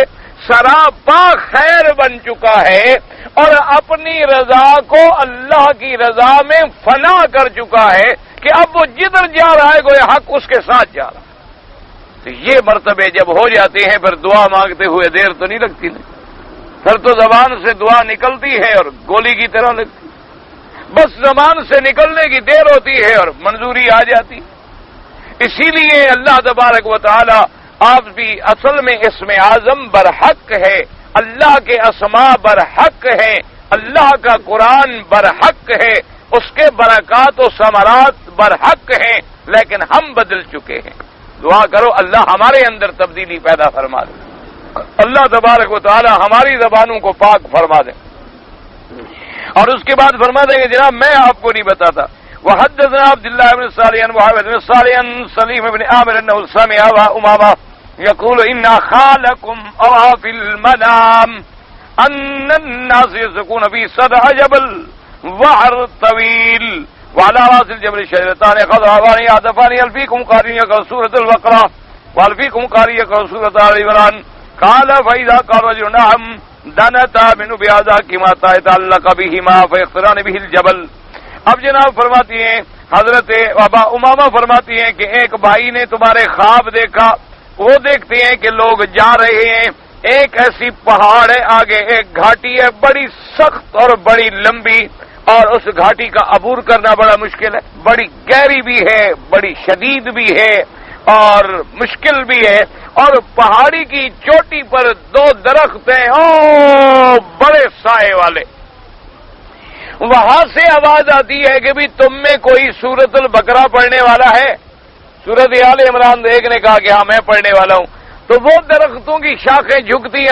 سراپا خیر بن چکا ہے، اور اپنی رضا کو اللہ کی رضا میں فنا کر چکا ہے کہ اب وہ جدھر جا رہا ہے گویا حق اس کے ساتھ جا رہا ہے۔ تو یہ مرتبے جب ہو جاتے ہیں پھر دعا مانگتے ہوئے دیر تو نہیں لگتی نہیں، پھر تو زبان سے دعا نکلتی ہے اور گولی کی طرح لگتی، بس زبان سے نکلنے کی دیر ہوتی ہے اور منظوری آ جاتی۔ اسی لیے اللہ تبارک و تعالی آپ بھی اصل میں اسم اعظم برحق ہے، اللہ کے اسماء برحق ہے، اللہ کا قرآن برحق ہے، اس کے برکات و ثمرات برحق ہیں، لیکن ہم بدل چکے ہیں۔ دعا کرو اللہ ہمارے اندر تبدیلی پیدا فرما دے، اللہ تبارک و تعالی ہماری زبانوں کو پاک فرما دے۔ اور اس کے بعد فرما دیں گے جناب میں آپ کو نہیں بتاتا، وحدثنا عبد الله بن صالح وعبد بن صالح سليم بن عامر انه سمع ابا امامه يقول ان خالكم ارى في المنام ان الناس يسكون في صدع جبل وعر طويل وعلى راس الجبل شجرتان خضراوان يعطفان يلفيكم قارئا كسورة البقرة والفيكم قارئا كسورة آل عمران قال فإذا قال رجل نعم دنتا منه بهذا كما يتعلق بهما فيقتران به الجبل۔ اب جناب فرماتی ہیں حضرت ابا امامہ فرماتی ہیں کہ ایک بھائی نے تمہارے خواب دیکھا، وہ دیکھتے ہیں کہ لوگ جا رہے ہیں، ایک ایسی پہاڑ ہے، آگے ایک گھاٹی ہے بڑی سخت اور بڑی لمبی، اور اس گھاٹی کا عبور کرنا بڑا مشکل ہے، بڑی گہری بھی ہے، بڑی شدید بھی ہے اور مشکل بھی ہے، اور پہاڑی کی چوٹی پر 2 درخت ہیں بڑے سائے والے۔ وہاں سے آواز آتی ہے کہ بھی تم میں کوئی سورۃ البقرہ پڑھنے والا ہے؟ سورۃ آل عمران ایک نے کہا کہ ہاں میں پڑھنے والا ہوں۔ تو وہ درختوں کی شاخیں جھکتی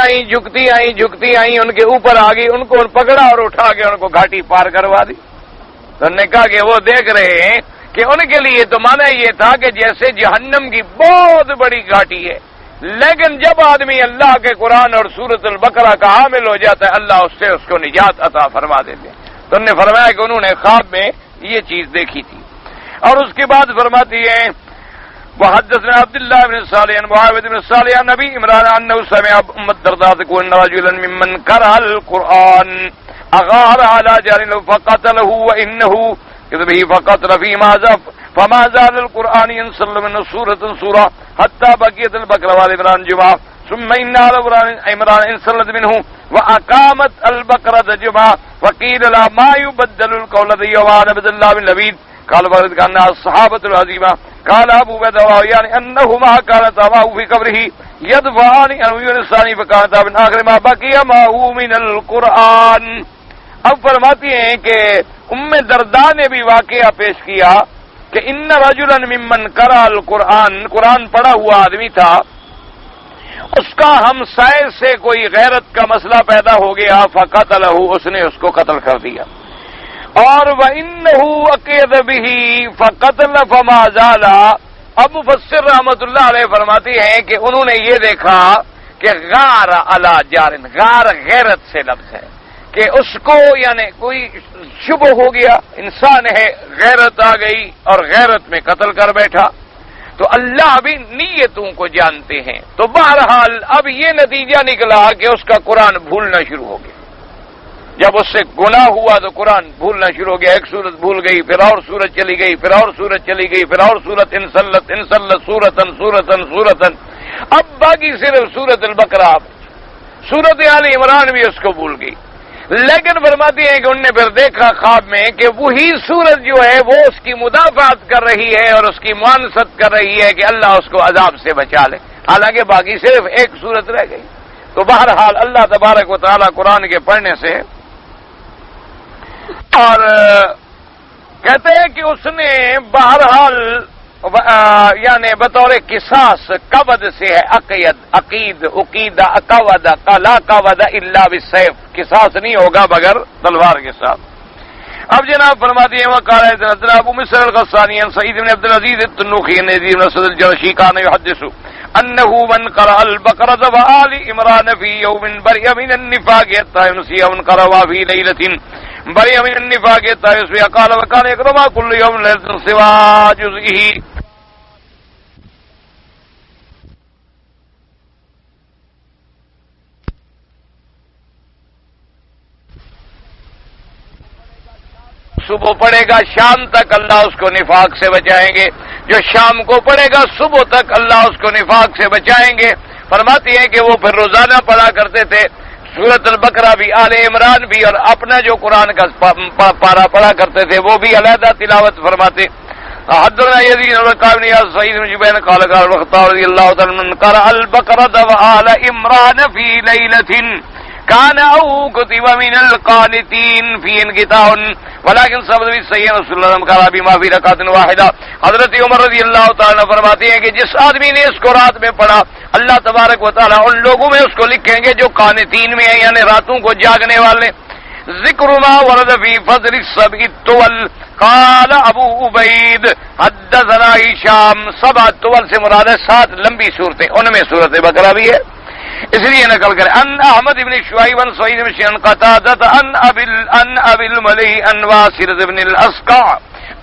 آئیں ان کے اوپر آ گئی، ان کو پکڑا اور اٹھا کے ان کو گھاٹی پار کروا دی۔ تو انہوں نے کہا کہ وہ دیکھ رہے ہیں کہ ان کے لیے تو مانا یہ تھا کہ جیسے جہنم کی بہت بڑی گھاٹی ہے، لیکن جب آدمی اللہ کے قرآن اور سورۃ البقرہ کا حامل ہو جاتا ہے اللہ اس سے اس کو نجات عطا فرما دیتے ہیں۔ تو انہوں نے فرمایا کہ انہوں نے خواب میں یہ چیز دیکھی تھی۔ اور اس کے بعد فرماتی ہے وحدثنا عبد الله بن صالح وعابد بن صالح نبی عمران انه سمع ام الدرداء تقول ان رجلا ممن قرأ القرآن اغار على جار فقتله وانه كذبه فقتل فما زال القرآن ينسل من سورة حتى بقيت البقرة والعمران جمعة ثم ان على عمران انسلت منه واقامت البقرة جمعة وقيل لا ما يبدل القول ذي وعن عبد الله بن لبيد قال فرد كان الصحابة العظيمة قال ابو بكر يعني انهما كانت معه في قبره يدفعان انه ينساني فكانت من اخر ما بقي معه من القرآن۔ اب فرماتی ہیں کہ ام درداء نے بھی واقعہ پیش کیا کہ ان رجلا ممن قرأ القرآن، قرآن پڑھا ہوا آدمی تھا، اس کا ہمسائے سے کوئی غیرت کا مسئلہ پیدا ہو گیا فقتلہ، اس نے اس کو قتل کر دیا. اور وَإِنَّهُ عَقِيدَ بِهِ فَقَتْلَ فَمَا زَالَ. اب مفسر رحمت اللہ علیہ فرماتی ہیں کہ انہوں نے یہ دیکھا کہ غار علی جار، غار غیرت سے لفظ ہے کہ اس کو یعنی کوئی شبہ ہو گیا، انسان ہے غیرت آ گئی اور غیرت میں قتل کر بیٹھا. تو اللہ بھی نیتوں کو جانتے ہیں. تو بہرحال اب یہ نتیجہ نکلا کہ اس کا قرآن بھولنا شروع ہو گیا. جب اس سے گناہ ہوا تو قرآن بھولنا شروع ہو گیا. ایک سورت بھول گئی، پھر اور سورت چلی گئی، پھر اور سورت چلی گئی، پھر اور سورت انسلت سورتن. اب باقی صرف سورت البقرہ، سورت آل عمران بھی اس کو بھول گئی. لیکن فرماتی ہیں کہ انہوں نے پھر دیکھا خواب میں کہ وہی سورت جو ہے وہ اس کی مدافعت کر رہی ہے اور اس کی معاونت کر رہی ہے کہ اللہ اس کو عذاب سے بچا لے، حالانکہ باقی صرف ایک سورت رہ گئی. تو بہرحال اللہ تبارک و تعالی قرآن کے پڑھنے سے، اور کہتے ہیں کہ اس نے بہرحال یعنی بطور قصاص قبض سے ہے، عقیدہ لا قبض الا بالسیف، قصاص نہیں ہوگا مگر تلوار کے ساتھ. اب جناب فرماتی ہیں وقال حدثنا ابو مسر الغسانی عن سعید بن عبد العزيز التنوخي عن يزيد بن اسد الجرشي كان يحدث انه من قرأ البقرة وآل عمران في يوم برئ من النفاق حتى يمسي ومن قرأ في ليلة برئ من النفاق حتى يصبح قال وكان يقرأ كل يوم ليلة سوى جزئه. صبح پڑھے گا شام تک اللہ اس کو نفاق سے بچائیں گے، جو شام کو پڑھے گا صبح تک اللہ اس کو نفاق سے بچائیں گے. فرماتی ہیں کہ وہ پھر روزانہ پڑھا کرتے تھے سورۃ البقرہ بھی، آل عمران بھی، اور اپنا جو قرآن کا پارا پڑھا کرتے تھے وہ بھی علیحدہ تلاوت فرماتے. حدثنا یزید بن قابن یا سعید بن جبیر قال قال الخطاب رضی اللہ تعالی عنہ قرأ البقرة وآل عمران في ليلة كان او كتب من القانتين في انقطاع ولكن ثبت بالصحيح رسول اللہ قال بما في ركعة واحدة. حضرت عمر رضی اللہ تعالی فرماتے ہیں کہ جس آدمی نے اس کو رات میں پڑھا اللہ تبارک و تعالی ان لوگوں میں اس کو لکھیں گے جو قانتین میں ہیں، یعنی راتوں کو جاگنے والے. ذکر ما ورد في فضل السبع الطول قال ابو عبید حدثنا ہشام. 7 طول سے مراد ہے 7 لمبی صورتیں، ان میں سورۃ بقرہ بھی ہے، اس لیے نقل کرے. ان احمد بن شعیب بن سعید بن شیخ قتادہ ان ابی الملیح ان واسر بن الاسقع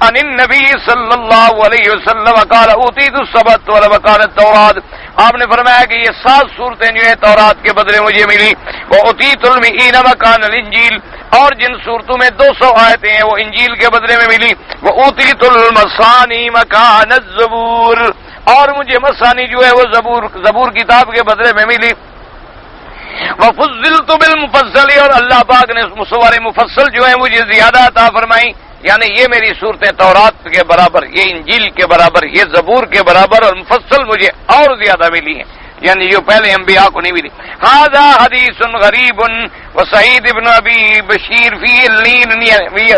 عن النبی صلی اللہ علیہ وسلم قال اوتیت السبت وقال التوراۃ. آپ نے فرمایا کہ یہ 7 صورتیں جو ہیں تورات کے بدلے مجھے ملی. وہ اوتیت المئین مکان الانجیل، اور جن صورتوں میں 200 آیتیں ہیں وہ انجیل کے بدلے میں ملی. وہ اوتیت المثانی مکان الزبور، اور مجھے مثانی جو ہے وہ زبور کتاب کے بدلے میں ملی. وفضلت بالمفصل، اور اللہ پاک نے سور مفصل جو ہے مجھے زیادہ عطا فرمائی. یعنی یہ میری صورتیں تورات کے برابر، یہ انجیل کے برابر، یہ زبور کے برابر، اور مفصل مجھے اور زیادہ ملی ہیں، یعنی جو پہلے انبیاء کو نہیں ملی. ھذا حدیث غریب وسعید بن ابی بشیر فی اللین،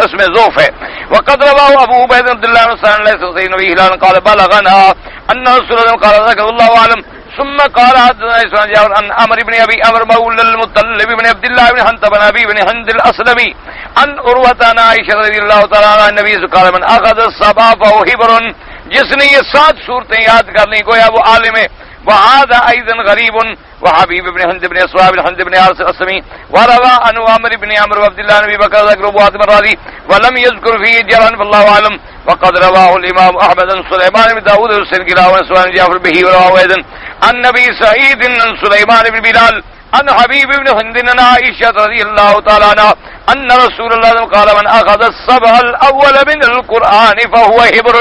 اس میں ذوف ہے. وقد رواه ابو عبید عبد الله بن سعد علیہ سعید نبی ہلال قال بلغنا ان رسول اللہ قال ذکر اللہ عالم. ثم قال حدثنا جابر عن عمرو بن ابي عمرو مولى المطلب بن عبد الله بن حنطب بن ابي بن هند الاسلمي عن عروة عن عائشة رضي الله تعالى عنها النبي قال من اخذ السبع فهو حبر. جس نے یہ 7 صورتیں یاد کر لی گویا وہ عالم ہے. وهذا ايضا غريب. وحبيب بن هند بن اسواب بن هند بن عاص الاسلمي وروى عن عمرو بن عمرو عبد الله بن بكر ذكر ابو عاصم الرازي ولم يذكر فيه جرا فالله اعلم. وقد رواه الامام احمد بن سليمان بن داود السنجرا وسفيان جعفر به ورواه ايضا عن نبي سعيد بن سليمان بن بلال عن حبيب بن هند عن عائشة رضي الله تعالى عنها ان رسول الله قال من اخذ السبع الاول من القران فهو حبر.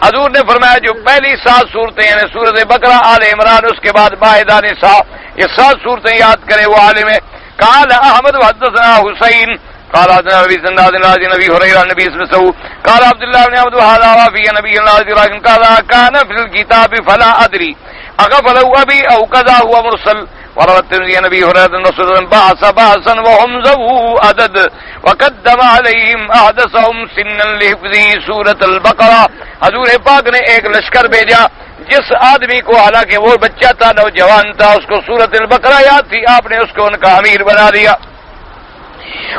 حضور نے فرمایا جو پہلی 7 صورتیں یعنی سورۃ بقرہ، آل عمران، اس کے بعد مائدہ، نساء، یہ 7 صورتیں یاد کرے وہ عالم ہے. قال احمد حدثنا حسین قال حدثنا ابي سناد عن ابي هريره النبي صلى الله عليه وسلم قال عبد الله بن عبد وهذا وفي نبي الله لكن كان في الكتاب فلا ادري اغفله ابي او كذا هو مرسل وروى الترمذي عن ابي هريره ان رسول الله بعث بعثا وهم ذو عدد وقدم عليهم احدثهم سنا لحفظ سورة البقرہ. حضور پاک نے ایک لشکر بھیجا جس آدمی کو حالانکہ وہ بچہ تھا نوجوان تھا اس کو سورۃ البقرہ یاد تھی، آپ نے اس کو ان کا امیر بنا دیا.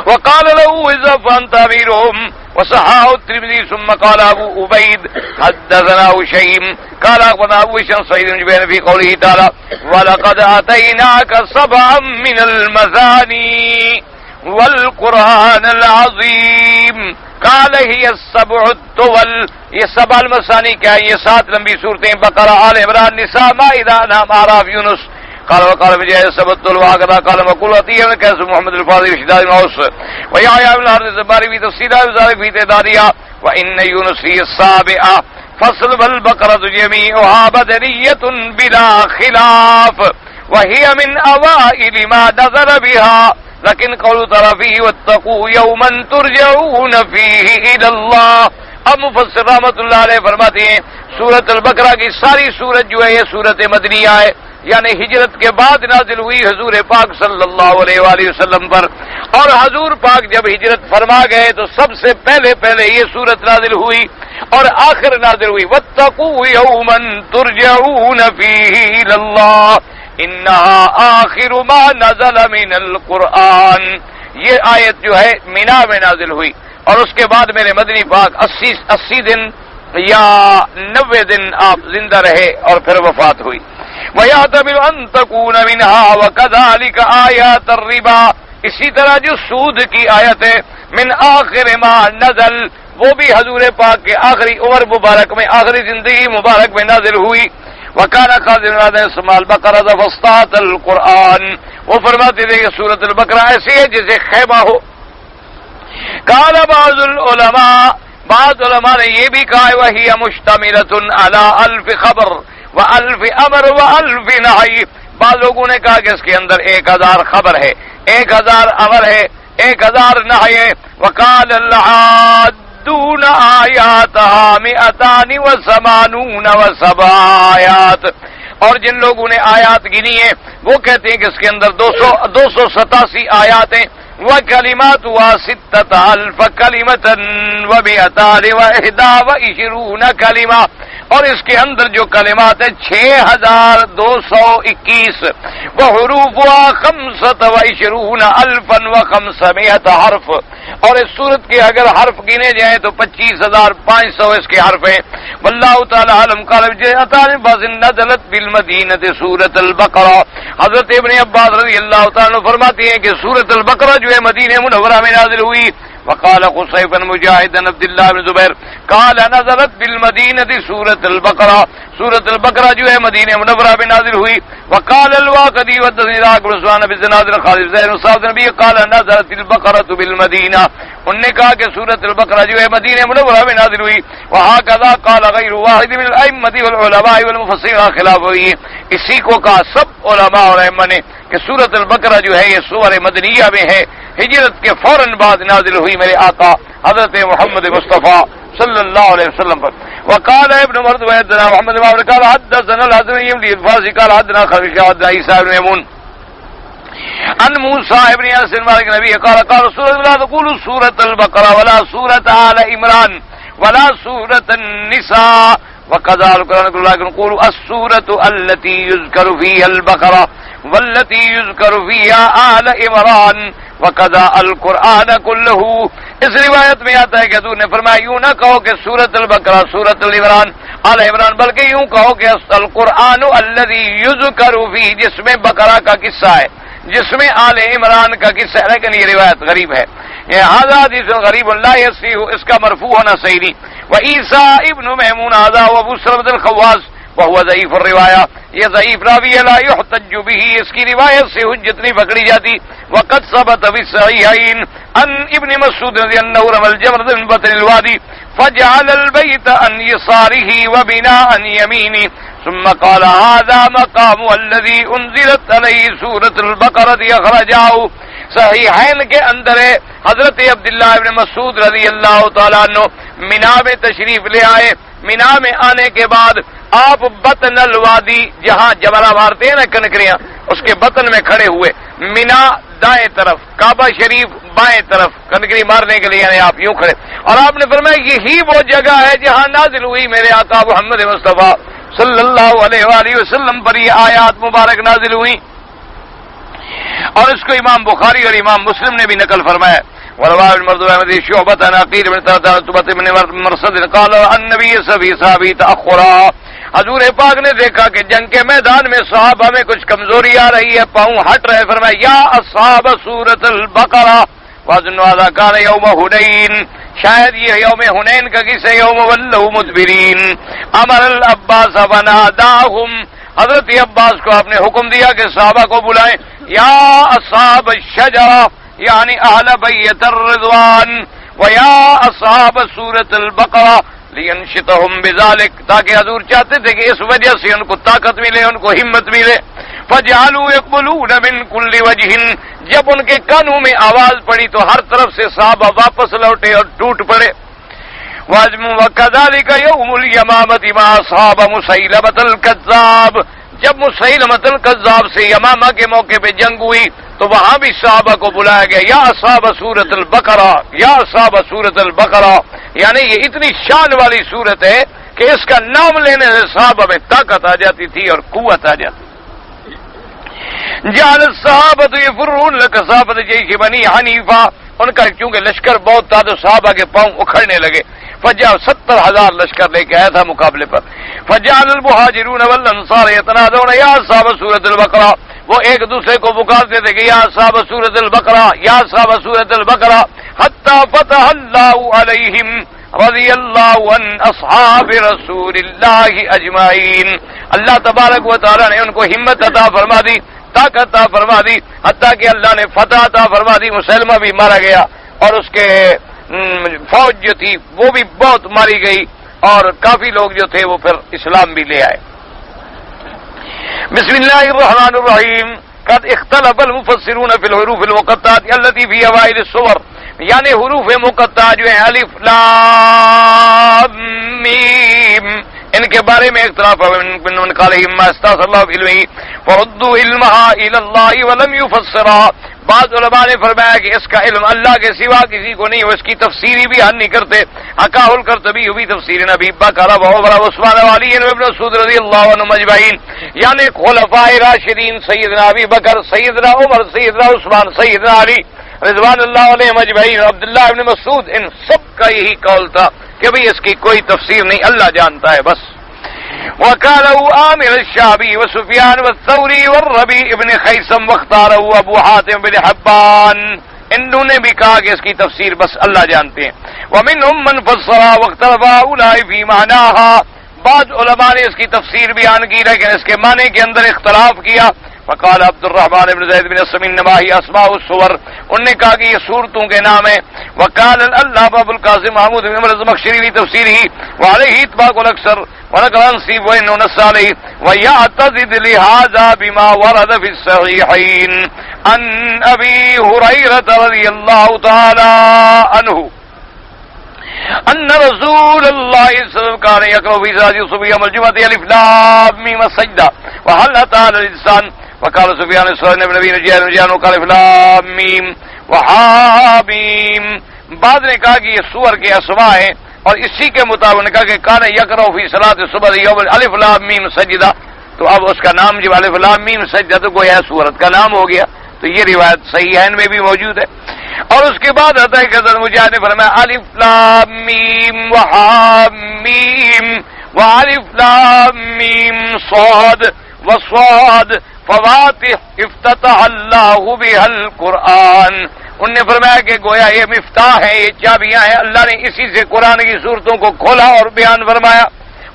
وقال له اذا فانت اميرهم وصححه الترمذي ثم قال ابو عبيد حدثنا هشيم قال اخبرنا ابو هشام سعيد بن جبير في قوله تعالى ولقد اتيناك سبعا من المثاني والقران العظيم قال هي السبع الطول. یہ سبع المثانی کیا ہے؟ یہ 7 لمبی صورتیں بقرہ، آل عمران، نساء، مائدہ، انعام، اعراف، یونس. قال وقال بجاء سبت الواقع قال مقول عطية من كاس محمد الفاضل بشداد الموس ويحيى بن الحارث الزباري في تفسيرها وذلك في تعدادها وإن يونس هي السابعة فصل والبقرة جميعها بدنية بلا خلاف وهي من أوائل ما نزل بها لكن قول طرفه واتقوا يوما ترجعون فيه إلى الله. اب مفسر رحمت اللہ علیہ فرماتے ہیں سورۃ البقرہ کی ساری سورت جو ہے یہ سورت مدنیہ ہے، یعنی ہجرت کے بعد نازل ہوئی حضور پاک صلی اللہ علیہ وآلہ وسلم پر. اور حضور پاک جب ہجرت فرما گئے تو سب سے پہلے یہ سورت نازل ہوئی اور آخر نازل ہوئی واتقوا یوما ترجعون فیہ الی اللہ انہا آخر ما نزل من القرآن. یہ آیت جو ہے مینا میں نازل ہوئی اور اس کے بعد میرے مدنی پاک 80 دن یا 90 دن آپ زندہ رہے اور پھر وفات ہوئی. وَيَعْتَبِرُ أَن تَكُونَ مِنْهَا وَكَذَلِكَ آيَاتَ الرِّبَا. اسی طرح جو سود کی آیت ہے من آخر ما نزل وہ بھی حضور پاک کے آخری عمر مبارک میں آخری زندگی مبارک میں نازل ہوئی. وَكَانَ خَازِنُ هَذَا اسْمَ الْبَقَرَةَ فَاسْتَعْتَ الْقُرْآنَ. وہ فرماتے تھے کہ سورۃ البقرہ ایسی ہے جیسے خیمہ ہو. قال بعض العلماء بعض علماء نے یہ بھی کہا وہی مشتملۃ علی 1000 خبر و1000 امر و1000 نہی. بعض لوگوں نے کہا کہ اس کے اندر 1000 خبر ہے، 1000 امر ہے، 1000 نہی ہے. وقال العادون آیاتها 287 آیات. اور جن لوگوں نے آیات گنی ہیں وہ کہتے ہیں کہ اس کے اندر 287 آیات ہیں. وَكَلِمَاتُهَا 60,000 كَلِمَةً و221 کلمہ. اور اس کے اندر جو کلمات ہیں 6221. وحروفها 25,500 حرف. اور اس صورت کے اگر حرف گنے جائیں تو 25,500 اس کے حرف ہیں. واللہ تعالی عالم. قال بعض نزلت بالمدینہ سورۃ البقرہ. حضرت ابن عباس رضی اللہ تعالی عنہ فرماتے ہیں کہ سورۃ البقرہ جو ہے مدینہ منورہ میں نازل ہوئی. وقال قصيب بن مجاهد بن عبد الله بن زبیر قال نزلت بالمدینہ سورۃ البقرہ. سورۃ البقرہ جو ہے مدینہ منورہ میں نازل ہوئی. وقال الواقدي والذي ذاك رسول بن نادر خالد زين صاحب نبی قال نزلت البقرہ بالمدینہ. انہوں نے کہا کہ سورۃ البقرہ جو ہے مدینہ منورہ میں نازل ہوئی. وهكذا قال غير واحد من الائمه والعلماء والمفسرين خلاف ہوئی. اسی کو کہا سب علماء اور ائمہ نے کہ سورۃ البقرہ جو ہے یہ سور مدنیہ میں ہے، ہجرت کے فوراً بعد نازل ہوئی میرے آقا حضرت محمد مصطفیٰ صلی اللہ علیہ وسلم پر. وقال ابن مردوہ حدثنا محمد بن عمرو قال حدثنا الحسن بن الفاظ قال حدثنا خالد حدثنا عيسى بن ميمون عن موسى بن انس مالك النبي قال قال رسول الله لا تقولوا سورة البقرة ولا سورة آل عمران ولا سورة النساء وكذا القرآن نقول السورة التي يذكر فيها البقرة والتي يذكر فيها آل عمران وكذا القرآن كله. اس روایت میں آتا ہے کہ حضور نے فرمایا یوں نہ کہو کہ سورۃ البقرہ سورۃ العمران آل عمران، بلکہ یوں کہو کہ القرآن الذي يذكر فيه جس میں بقرہ کا قصہ ہے، جس میں آل عمران کا قصہ ہے. لیکن یہ روایت غریب ہے، یہ هذا حدیث غریب لا يصح، اس کا مرفوع ہونا صحیح نہیں. وعیسیٰ ابن میمون هذا وابو سلمة الخواص وهو ضعیف الروایہ، یہ ضعیف راوی لا يحتج به، اس کی روایت سے حجت نہیں پکڑی جاتی. وقد ثبت في الصحيحين عن ابن مسعود رضي الله عنه رمى الجمرة من بطن الوادي فجعل البيت عن يساره وبناء عن يمينه ثم قال هذا مقام الذي انزلت عليه سورة البقرة اخرجاه. صحیحین کے اندر ہے حضرت عبداللہ ابن مسعود رضی اللہ تعالیٰ عنہ مینا میں تشریف لے آئے. مینا میں آنے کے بعد آپ بطن الوادی جہاں جمرہ مارتے ہیں نا کنکریاں، اس کے بطن میں کھڑے ہوئے، مینا دائیں طرف، کعبہ شریف بائیں طرف، کنکری مارنے کے لیے یعنی آپ یوں کھڑے، اور آپ نے فرمایا یہی وہ جگہ ہے جہاں نازل ہوئی میرے آقا محمد مصطفیٰ صلی اللہ علیہ وآلہ وسلم پر یہ آیات مبارک نازل ہوئی، اور اس کو امام بخاری اور امام مسلم نے بھی نقل فرمایا۔ ورواه المردود عن شعبة عن عقيل بن عتبة بن مرصد قال النبي صحابی تأخرا، حضور پاک نے دیکھا کہ جنگ کے میدان میں صحابہ میں کچھ کمزوری آ رہی ہے، پاؤں ہٹ رہے، فرمایا یا اصحاب سورۃ البقرہ واظن هذا كان يوم حنین، شاید یہ یوم حنین کا قصہ، یوم ولوا مدبرین، امر العباس فناداهم، حضرت عباس کو آپ نے حکم دیا کہ صحابہ کو بلائیں، یا اصحاب الشجرہ یعنی اہل بیت الرضوان ویا اصحاب سورۃ البقرہ لینشطہم بذالک، تاکہ حضور چاہتے تھے کہ اس وجہ سے ان کو طاقت ملے، ان کو ہمت ملے۔ فجعلوا یقبلون من کل وجہ، جب ان کے کانوں میں آواز پڑی تو ہر طرف سے صحابہ واپس لوٹے اور ٹوٹ پڑے۔ وَكَذَلِكَ يَوْمُ الْيَمَامَةِ مَعَ أَصْحَابِ مُسَيْلَمَةَ الْكَذَّابِ، جب مسیلمۃ الکذاب سے یمامہ کے موقع پہ جنگ ہوئی تو وہاں بھی صحابہ کو بلایا گیا، یا اصحاب سورۃ البقرہ، یا اصحاب سورۃ البقرہ، یعنی یہ اتنی شان والی سورت ہے کہ اس کا نام لینے سے صحابہ میں طاقت آ جاتی تھی اور قوت آ جاتی۔ جعل الصحابۃ یفرون لکثافۃ جیش بنی حنیفہ، ان کا چونکہ لشکر بہت تھا تو صحابہ کے پاؤں اکھڑنے لگے، 70,000 لشکر لے کے آیا تھا مقابلے پر۔ فجعل المہاجرون والانصار یتنادون یا اصحاب سورۃ البقرہ، وہ ایک دوسرے کو پکارتے تھے کہ یا اصحاب سورۃ البقرہ، یا اصحاب سورۃ البقرہ، حتی فتح اللہ علیہم رضی اللہ عن اصحاب رسول اللہ اجمعین، اللہ تبارک و تعالی نے ان کو ہمت عطا فرما دی، طاقت عطا فرما دی، حتیٰ کہ اللہ نے فتح عطا فرما دی، مسلمہ بھی مارا گیا اور اس کے فوج جو تھی وہ بھی بہت ماری گئی، اور کافی لوگ جو تھے وہ پھر اسلام بھی لے آئے۔ بسم اللہ الرحمن الرحیم۔ قد اختلف المفسرون فی الحروف المقطعۃ التي في اوائل السور، یعنی حروف مقطعہ جو ہیں الف لام میم، ان کے بارے میں اختلاف ہے، من قالهم ما استغفر الله بعلمه فردوا علمها الى الله ولم يفسرها، بعض علماء نے فرمایا کہ اس کا علم اللہ کے سوا کسی کو نہیں، وہ اس کی تفسیری بھی بیان نہیں کرتے۔ حکاہ القرطبی بھی تفسیر نبی بکر وعمر وعثمان وعلی وابن مسعود رضی اللہ عنہم اجمعین، یعنی خلفاء راشدین سیدنا ابی بکر، سیدنا عمر، سیدنا عثمان، سیدنا علی رضوان اللہ علیہم اجمعین، عبداللہ ابن مسعود، ان سب کا یہی قول تھا کہ بھئی اس کی کوئی تفسیر نہیں، اللہ جانتا ہے بس۔ وقاله عامر الشعبی وسفیان والثوری والربیع ابن خیثم واختارہ ابو حاتم بن حبان، انہوں نے بھی کہا کہ اس کی تفسیر بس اللہ جانتے ہیں۔ ومنهم من فسرها واختلف هؤلاء في معناها، بعض علماء نے اس کی تفسیر بیان کی لیکن اس کے معنی کے اندر اختلاف کیا۔ فقال عبد الرحمن بن زید بن اسم انما هي اسماء الصور، انہوں نے کہا کہ یہ صورتوں کے نام ہیں۔ وقال العلامہ ابو القاسم محمود بن عمر الزمخشری في تفسیره وعليه اتباع الاكثر ونقل عن سيب وانه نص عليه ويعتضد لهذا بما ورد في الصحيحين عن ابي هريره رضي الله تعالى عنه ان رسول الله صلی اللہ علیہ وسلم كان يقرأ في صلاة الصبح يوم الجمعة الف لام میم السجدة وهل أتى على الإنسان، وقال سفيان الثوري بن ابي نجار وقال الف لام میم وحامیم، بعض نے کہا کہ یہ سور کے اسماء ہیں اور اسی کے مطابق نے کہا کہ کان یقرأ فی صلاۃ الصبح یوم الف لام میم سجدہ، تو اب اس کا نام جب الف لام میم سجدہ تو گویا سورت کا نام ہو گیا، تو یہ روایت صحیحین میں بھی موجود ہے۔ اور اس کے بعد آتا ہے کہ حضرت مجاہد نے فرمایا الف لام میم وحامیم والف لام میم صاد وصاد فواتح افتتح اللہ بها القرآن، انہوں نے فرمایا کہ گویا یہ مفتاح ہے، یہ چابیاں ہیں، اللہ نے اسی سے قرآن کی صورتوں کو کھولا اور بیان فرمایا۔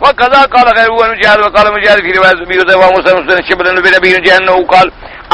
وقضا قال غيره مجاهد وقال مجاهد في روايه ابي هريره ومسلم شبر النبي انه قال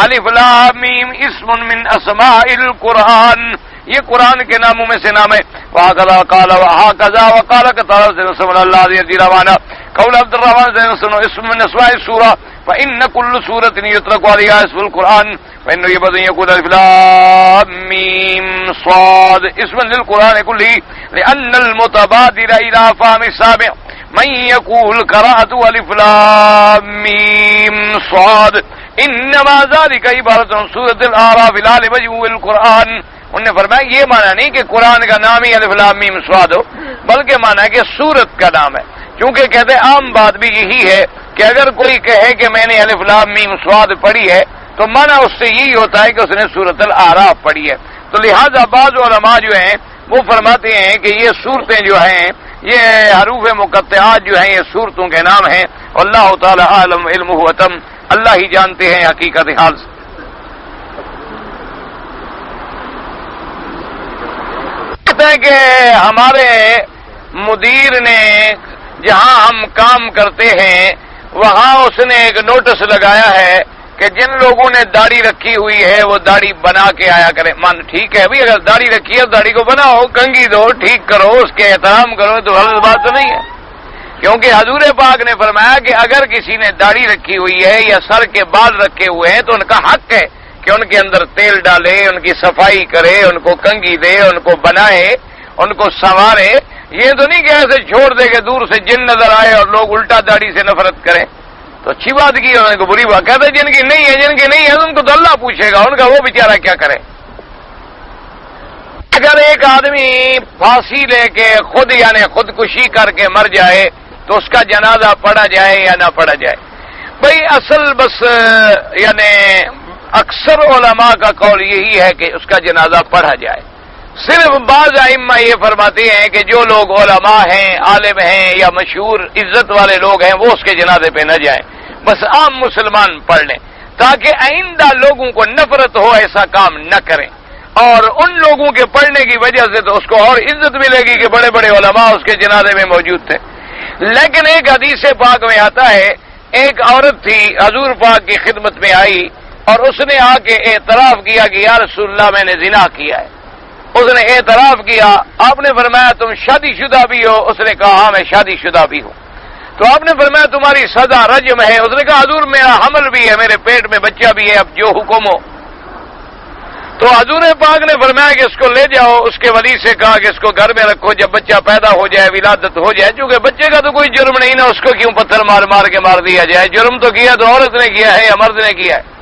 الف لام میم اسم من اسماء القرآن، یہ قرآن کے ناموں میں سے نام ہے۔ وهكذا قال وهكذا وقال قتادة رسول الله الذي روانا قول عبد الرحمن اسم من اسماء السوره فان كل سوره يطلق عليها اسم القرآن فانه يبدو ان يكون الف لام میم صاد اسم للقرآن كله لان المتبادر الى فهم السامع من يقول قرأت الف لام میم صاد، انما ذالک عبارۃ عن سورۃ الاعراف لا لمجموع القرآن. انہوں نے فرمایا یہ معنی نہیں کہ قرآن کا نام ہی الف لام میم صاد ہو، بلکہ معنی ہے کہ سورت کا نام ہے. کیونکہ کہتے ہیں عام بات بھی یہی ہے کہ اگر کوئی کہے کہ میں نے الف لام میم صاد پڑھی ہے تو معنی اس سے یہی ہوتا ہے کہ اس نے سورۃ الاعراف پڑھی ہے. تو لہذا بعض علماء جو ہیں وہ فرماتے ہیں کہ یہ صورتیں جو ہیں یہ حروف مقطعات جو ہیں یہ صورتوں کے نام ہیں. اللہ تعالی عالم علمہ وتم، اللہ ہی جانتے ہیں حقیقت حال سے. کہتے ہیں کہ ہمارے مدیر نے جہاں ہم کام کرتے ہیں وہاں اس نے ایک نوٹس لگایا ہے کہ جن لوگوں نے داڑھی رکھی ہوئی ہے وہ داڑھی بنا کے آیا کریں. مان ٹھیک ہے بھی، اگر داڑھی رکھی ہے داڑھی کو بناؤ، کنگھی دو، ٹھیک کرو، اس کے احترام کرو، تو غلط بات تو نہیں ہے. کیونکہ حضور پاک نے فرمایا کہ اگر کسی نے داڑھی رکھی ہوئی ہے یا سر کے بال رکھے ہوئے ہیں تو ان کا حق ہے کہ ان کے اندر تیل ڈالے، ان کی صفائی کرے، ان کو کنگھی دے، ان کو بنائے، ان کو سنوارے. یہ تو نہیں کہ ایسے چھوڑ دے کہ دور سے جن نظر آئے اور لوگ الٹا داڑھی سے نفرت کریں. تو اچھی بات کی اور ان کو بری بات کہتے جن کی نہیں ہے، جن کی نہیں ہے ان کو تو اللہ پوچھے گا، ان کا وہ بیچارہ کیا کرے. اگر ایک آدمی پھانسی لے کے خود یعنی خودکشی کر کے مر جائے تو اس کا جنازہ پڑھا جائے یا نہ پڑھا جائے؟ بھئی اصل بس یعنی اکثر علماء کا قول یہی ہے کہ اس کا جنازہ پڑھا جائے. صرف بعض ائمہ یہ فرماتے ہیں کہ جو لوگ علماء ہیں، عالم ہیں یا مشہور عزت والے لوگ ہیں وہ اس کے جنازے پہ نہ جائیں، بس عام مسلمان پڑھ لیں تاکہ آئندہ لوگوں کو نفرت ہو، ایسا کام نہ کریں. اور ان لوگوں کے پڑھنے کی وجہ سے تو اس کو اور عزت ملے گی کہ بڑے بڑے علماء اس کے جنازے میں موجود تھے. لیکن ایک حدیث پاک میں آتا ہے ایک عورت تھی حضور پاک کی خدمت میں آئی اور اس نے آ کے اعتراف کیا کہ یا رسول اللہ میں نے زنا کیا ہے. اس نے اعتراف کیا. آپ نے فرمایا تم شادی شدہ بھی ہو؟ اس نے کہا ہاں میں شادی شدہ بھی ہوں. تو آپ نے فرمایا تمہاری سزا رجم ہے؟ اس نے کہا حضور میرا حمل بھی ہے، میرے پیٹ میں بچہ بھی ہے، اب جو حکم ہو. تو حضور پاک نے فرمایا کہ اس کو لے جاؤ. اس کے ولی سے کہا کہ اس کو گھر میں رکھو، جب بچہ پیدا ہو جائے ولادت ہو جائے، چونکہ بچے کا تو کوئی جرم نہیں نا، اس کو کیوں پتھر مار مار کے مار دیا جائے؟ جرم تو کیا تو عورت نے کیا ہے یا مرد نے کیا ہے.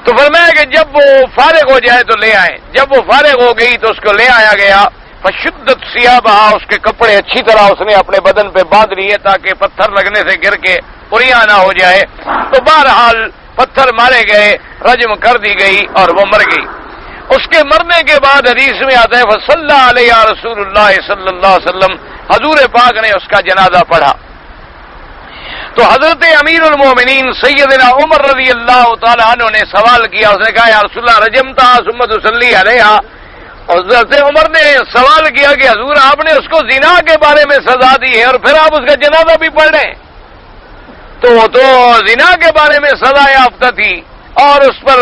تو فرمایا کہ جب وہ فارغ ہو جائے تو لے آئیں. جب وہ فارغ ہو گئی تو اس کو لے آیا گیا. فشدت ثیابہا، اس کے کپڑے اچھی طرح اس نے اپنے بدن پہ باندھ لیے تاکہ پتھر لگنے سے گر کے پریاں نہ ہو جائے. تو بہرحال پتھر مارے گئے، رجم کر دی گئی اور وہ مر گئی. اس کے مرنے کے بعد حدیث میں آتا ہے فصلی علیہ رسول اللہ صلی اللہ علیہ وسلم، حضور پاک نے اس کا جنازہ پڑھا. تو حضرت امیر المومنین سیدنا عمر رضی اللہ تعالیٰ عنہ نے سوال کیا. اس نے کہا یا رسول اللہ رجمتا ثم تصلی علیہا. حضرت عمر نے سوال کیا کہ حضور آپ نے اس کو زنا کے بارے میں سزا دی ہے اور پھر آپ اس کا جنازہ بھی پڑھ رہے ہیں. تو زنا کے بارے میں سزا یافتہ تھی اور اس پر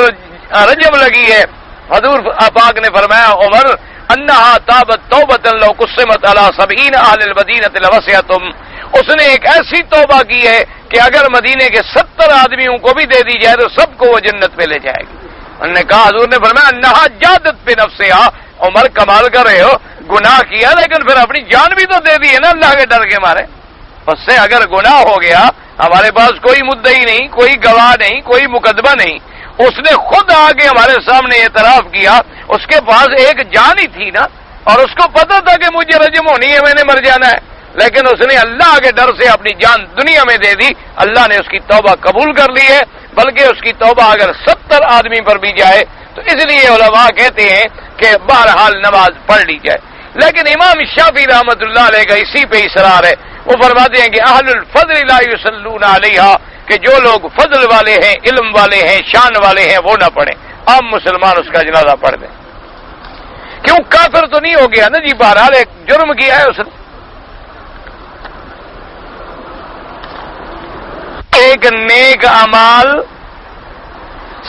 رجم لگی ہے. حضور پاک نے فرمایا عمر انہا تابت توبۃ لو قسمت علی 70 اہل المدینہ لوسعتم. اس نے ایک ایسی توبہ کی ہے کہ اگر مدینے کے 70 آدمیوں کو بھی دے دی جائے تو سب کو وہ جنت پہ لے جائے گی. انہوں نے کہا حضور نے فرمایا انہا جادت پہ نفسہا. عمر کمال کر رہے ہو، گناہ کیا لیکن پھر اپنی جان بھی تو دے دی ہے نا اللہ کے ڈر کے مارے. اس سے اگر گناہ ہو گیا ہمارے پاس کوئی مدعی نہیں، کوئی گواہ نہیں، کوئی مقدمہ نہیں. اس نے خود آگے ہمارے سامنے اعتراف کیا. اس کے پاس ایک جان ہی تھی نا اور اس کو پتا تھا کہ مجھے رجم ہونی ہے، میں نے مر جانا ہے، لیکن اس نے اللہ کے ڈر سے اپنی جان دنیا میں دے دی. اللہ نے اس کی توبہ قبول کر لی ہے، بلکہ اس کی توبہ اگر 70 آدمی پر بھی جائے تو اس لیے علماء کہتے ہیں کہ بہرحال نماز پڑھ لی جائے. لیکن امام شافعی رحمۃ اللہ علیہ کا اسی پہ اصرار ہے. وہ فرماتے ہیں کہ اہل الفضل لا یصلون علیہا، کہ جو لوگ فضل والے ہیں، علم والے ہیں، شان والے ہیں وہ نہ پڑھیں. عام مسلمان اس کا جنازہ پڑھ دیں. کیوں کافر تو نہیں ہو گیا نا جی، بہرحال ایک جرم کیا ہے اس نے. ایک نیک اعمال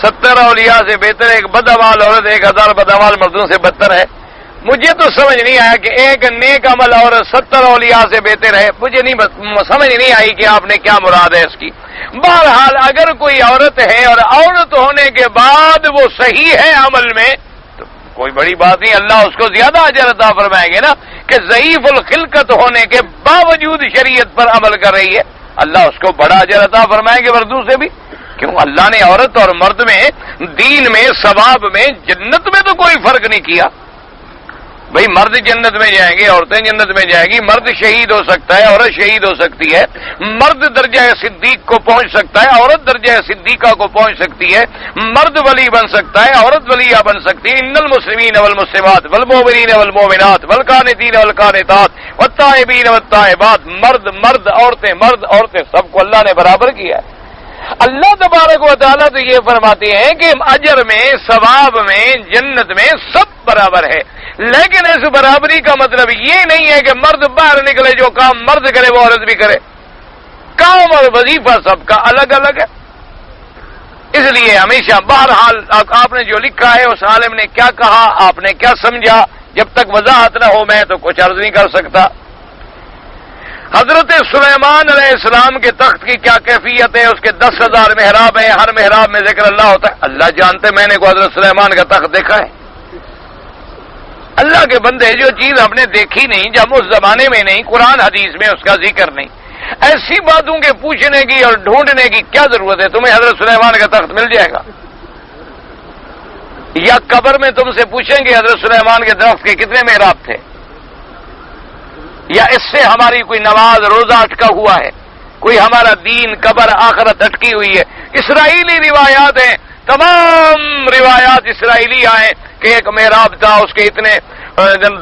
70 اولیاء سے بہتر ہے، ایک بد اعمال عورت 1000 بد اعمال مردوں سے بدتر ہے. مجھے تو سمجھ نہیں آیا کہ ایک نیک عمل عورت 70 اولیاء سے بہتر ہے. مجھے سمجھ نہیں آئی کہ آپ نے کیا مراد ہے اس کی. بہرحال اگر کوئی عورت ہے اور عورت ہونے کے بعد وہ صحیح ہے عمل میں تو کوئی بڑی بات نہیں، اللہ اس کو زیادہ اجر عطا فرمائیں گے نا. کہ ضعیف الخلقت ہونے کے باوجود شریعت پر عمل کر رہی ہے، اللہ اس کو بڑا اجر عطا فرمائیں گے مردوں سے بھی. کیوں اللہ نے عورت اور مرد میں دین میں ثواب میں جنت میں تو کوئی فرق نہیں کیا. بھئی مرد جنت میں جائیں گے، عورتیں جنت میں جائیں گی، مرد شہید ہو سکتا ہے، عورت شہید ہو سکتی ہے، مرد درجہ صدیق کو پہنچ سکتا ہے، عورت درجہ صدیقہ کو پہنچ سکتی ہے، مرد ولی بن سکتا ہے، عورت ولیہ بن سکتی ہے. ان المسلمین والمسلمات والمؤمنین والمؤمنات والقانتین والقانتات والتائبین والتائبات، مرد عورتیں سب کو اللہ نے برابر کیا ہے. اللہ تبارک و تعالیٰ تو یہ فرماتے ہیں کہ اجر میں، ثواب میں، جنت میں سب برابر ہے. لیکن اس برابری کا مطلب یہ نہیں ہے کہ مرد باہر نکلے، جو کام مرد کرے وہ عورت بھی کرے. کام اور وظیفہ سب کا الگ الگ ہے. اس لیے ہمیشہ بہرحال آپ نے جو لکھا ہے اس عالم نے کیا کہا، آپ نے کیا سمجھا، جب تک وضاحت نہ ہو میں تو کچھ عرض نہیں کر سکتا. حضرت سلیمان علیہ السلام کے تخت کی کیا کیفیت ہے؟ اس کے 10,000 محراب ہیں، ہر محراب میں ذکر اللہ ہوتا ہے. اللہ جانتے میں نے کو حضرت سلیمان کا تخت دیکھا ہے؟ اللہ کے بندے جو چیز ہم نے دیکھی نہیں، جب اس زمانے میں نہیں، قرآن حدیث میں اس کا ذکر نہیں، ایسی باتوں کے پوچھنے کی اور ڈھونڈنے کی کیا ضرورت ہے؟ تمہیں حضرت سلیمان کا تخت مل جائے گا. یا قبر میں تم سے پوچھیں گے حضرت سلیمان کے درخت کے کتنے محراب تھے؟ یا اس سے ہماری کوئی نماز روزہ اٹکا ہوا ہے؟ کوئی ہمارا دین قبر آخرت اٹکی ہوئی ہے؟ اسرائیلی روایات ہیں، تمام روایات اسرائیلی آئے کہ ایک محراب تھا، اس کے اتنے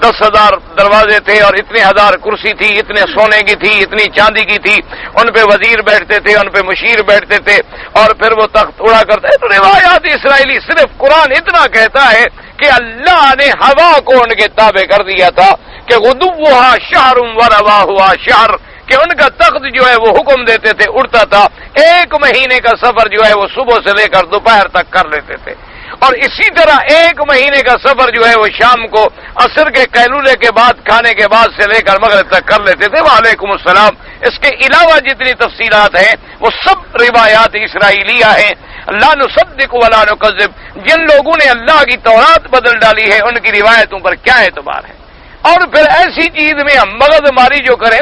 10,000 دروازے تھے اور اتنے 1000 کرسی تھی، اتنے سونے کی تھی، اتنی چاندی کی تھی، ان پہ وزیر بیٹھتے تھے، ان پہ مشیر بیٹھتے تھے اور پھر وہ تخت اڑا کرتے. تو روایات اسرائیلی. صرف قرآن اتنا کہتا ہے کہ اللہ نے ہوا کو ان کے تابع کر دیا تھا کہ غدوہا شہر ورواہا شہر، کہ ان کا تخت جو ہے وہ حکم دیتے تھے، اڑتا تھا. 1 مہینے کا سفر جو ہے وہ صبح سے لے کر دوپہر تک کر لیتے تھے. اور اسی طرح 1 مہینے کا سفر جو ہے وہ شام کو عصر کے قیلولے کے بعد، کھانے کے بعد سے لے کر مغرب تک کر لیتے تھے. وعلیکم السلام. اس کے علاوہ جتنی تفصیلات ہیں وہ سب روایات اسرائیلیہ ہیں. لا نصدق ولا نکذب. جن لوگوں نے اللہ کی تورات بدل ڈالی ہے ان کی روایتوں پر کیا اعتبار ہے؟ اور پھر ایسی چیز میں ہم مغز ماری جو کریں،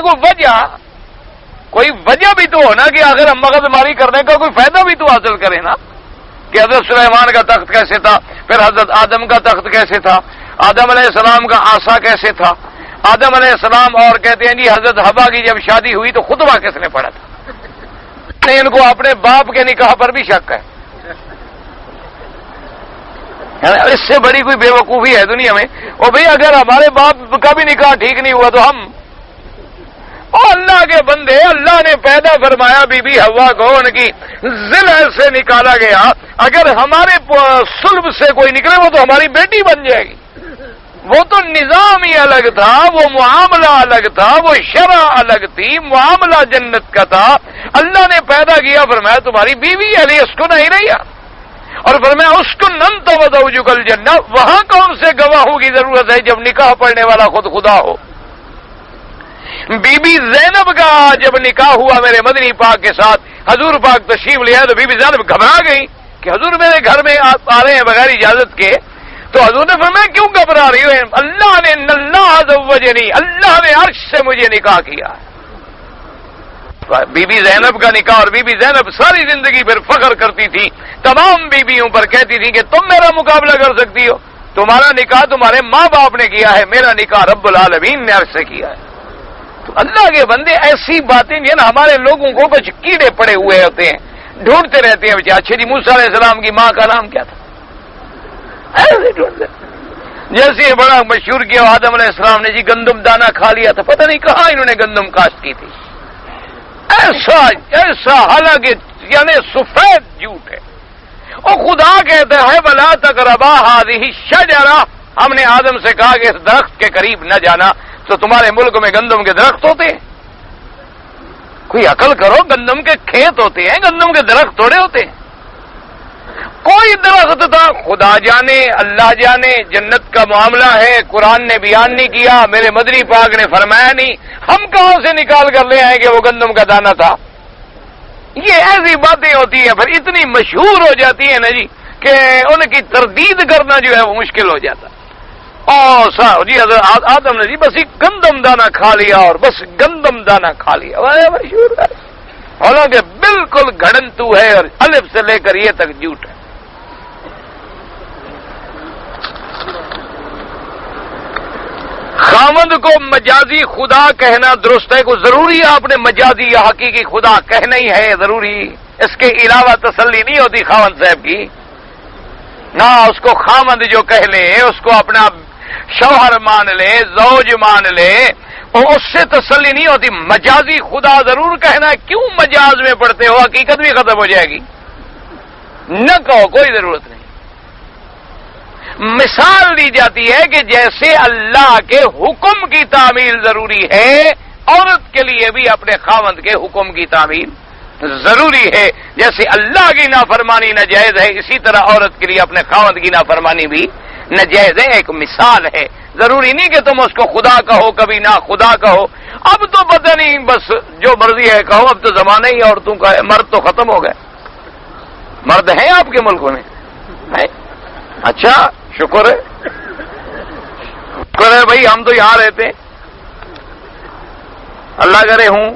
کوئی وجہ بھی تو ہونا کہ اگر ہم مغز ماری کرنے کا کوئی فائدہ بھی تو حاصل کریں نا. کہ حضرت سلیمان کا تخت کیسے تھا، پھر حضرت آدم کا تخت کیسے تھا، آدم علیہ السلام کا عصا کیسے تھا، آدم علیہ السلام. اور کہتے ہیں جی حضرت حوا کی جب شادی ہوئی تو خطبہ کس نے پڑھا تھا؟ ان کو اپنے باپ کے نکاح پر بھی شک ہے. اس سے بڑی کوئی بے وقوفی ہے دنیا میں؟ اور بھئی اگر ہمارے باپ کا بھی نکاح ٹھیک نہیں ہوا تو ہم اللہ کے بندے، اللہ نے پیدا فرمایا بی بی حوا کو، ان کی ذل سے نکالا گیا. اگر ہمارے صلب سے کوئی نکلے وہ تو ہماری بیٹی بن جائے گی. وہ تو نظام ہی الگ تھا، وہ معاملہ الگ تھا، وہ شرع الگ تھی، معاملہ جنت کا تھا. اللہ نے پیدا کیا، فرمایا تمہاری بیوی علی اس کو نہیں رہی، اور فرمایا اس کو نن تو وزوجک الجنہ. وہاں کون سے گواہوں کی ضرورت ہے جب نکاح پڑھنے والا خود خدا ہو؟ بی بی زینب کا جب نکاح ہوا میرے مدنی پاک کے ساتھ، حضور پاک تشریف لیا تو بی بی زینب گھبرا گئی کہ حضور میرے گھر میں آ رہے ہیں بغیر اجازت کے. تو حضور نے فرمایا کیوں گھبرا رہی ہو؟ اللہ نے اللہ زوجنی، اللہ نے عرش سے مجھے نکاح کیا. بی بی زینب کا نکاح، اور بی بی زینب ساری زندگی پھر فخر کرتی تھی تمام بیویوں پر، کہتی تھی کہ تم میرا مقابلہ کر سکتی ہو؟ تمہارا نکاح تمہارے ماں باپ نے کیا ہے، میرا نکاح رب العالمین نے عرش سے کیا ہے. اللہ کے بندے ایسی باتیں جو نا ہمارے لوگوں کو کچھ کیڑے پڑے ہوئے ہوتے ہیں، ڈھونڈتے رہتے ہیں. اچھا جی موسیٰ علیہ السلام کی ماں کا نام کیا تھا؟ ایسے ڈھونڈتے جیسے بڑا مشہور کیا آدم علیہ السلام نے جی گندم دانہ کھا لیا تھا، پتہ نہیں کہاں انہوں نے گندم کاشت کی تھی. ایسا حالانکہ یعنی سفید جھوٹ ہے. اور خدا کہتا ہے وَلَا تَقْرَبَا هَٰذِهِ الشَّجَرَةَ، ہم نے آدم سے کہا کہ اس درخت کے قریب نہ جانا. تو تمہارے ملک میں گندم کے درخت ہوتے ہیں؟ کوئی عقل کرو، گندم کے کھیت ہوتے ہیں، گندم کے درخت تھوڑے ہوتے ہیں. کوئی درخت تھا، خدا جانے اللہ جانے. جنت کا معاملہ ہے، قرآن نے بیان نہیں کیا، میرے مدنی پاک نے فرمایا نہیں. ہم کہاں سے نکال کر لے آئے کہ وہ گندم کا دانہ تھا؟ یہ ایسی باتیں ہوتی ہیں پھر اتنی مشہور ہو جاتی ہیں نا جی کہ ان کی تردید کرنا جو ہے وہ مشکل ہو جاتا. جی حضرت آدم نے جی بس ایک گندم دانہ کھا لیا، اور بس گندم دانہ کھا لیا، مشہور ہے. حالانکہ بالکل گھڑن تو ہے اور الف سے لے کر یہ تک جھوٹ ہے. خاوند کو مجازی خدا کہنا درست ہے؟ کوئی ضروری ہے آپ نے مجازی یا حقیقی خدا کہنا ہی ہے ضروری؟ اس کے علاوہ تسلی نہیں ہوتی خاوند صاحب کی. نہ اس کو خاوند جو کہہ لے، اس کو اپنا شوہر مان لے، زوج مان لے، اور اس سے تسلی نہیں ہوتی. مجازی خدا ضرور کہنا ہے. کیوں مجاز میں پڑھتے ہو؟ حقیقت بھی ختم ہو جائے گی. نہ کہو، کوئی ضرورت نہیں. مثال دی جاتی ہے کہ جیسے اللہ کے حکم کی تعمیل ضروری ہے، عورت کے لیے بھی اپنے خاوند کے حکم کی تعمیل ضروری ہے. جیسے اللہ کی نافرمانی ناجائز ہے، اسی طرح عورت کے لیے اپنے خاوند کی نافرمانی بھی ناجائز ہے. ایک مثال ہے. ضروری نہیں کہ تم اس کو خدا کہو، کبھی نہ خدا کہو. اب تو پتہ نہیں، بس جو مرضی ہے کہو. اب تو زمانہ ہی عورتوں کا ہے. مرد تو ختم ہو گئے. مرد ہیں آپ کے ملکوں میں؟ اچھا، شکر ہے، شکر ہے بھائی، ہم تو یہاں رہتے ہیں. اللہ کرے ہوں.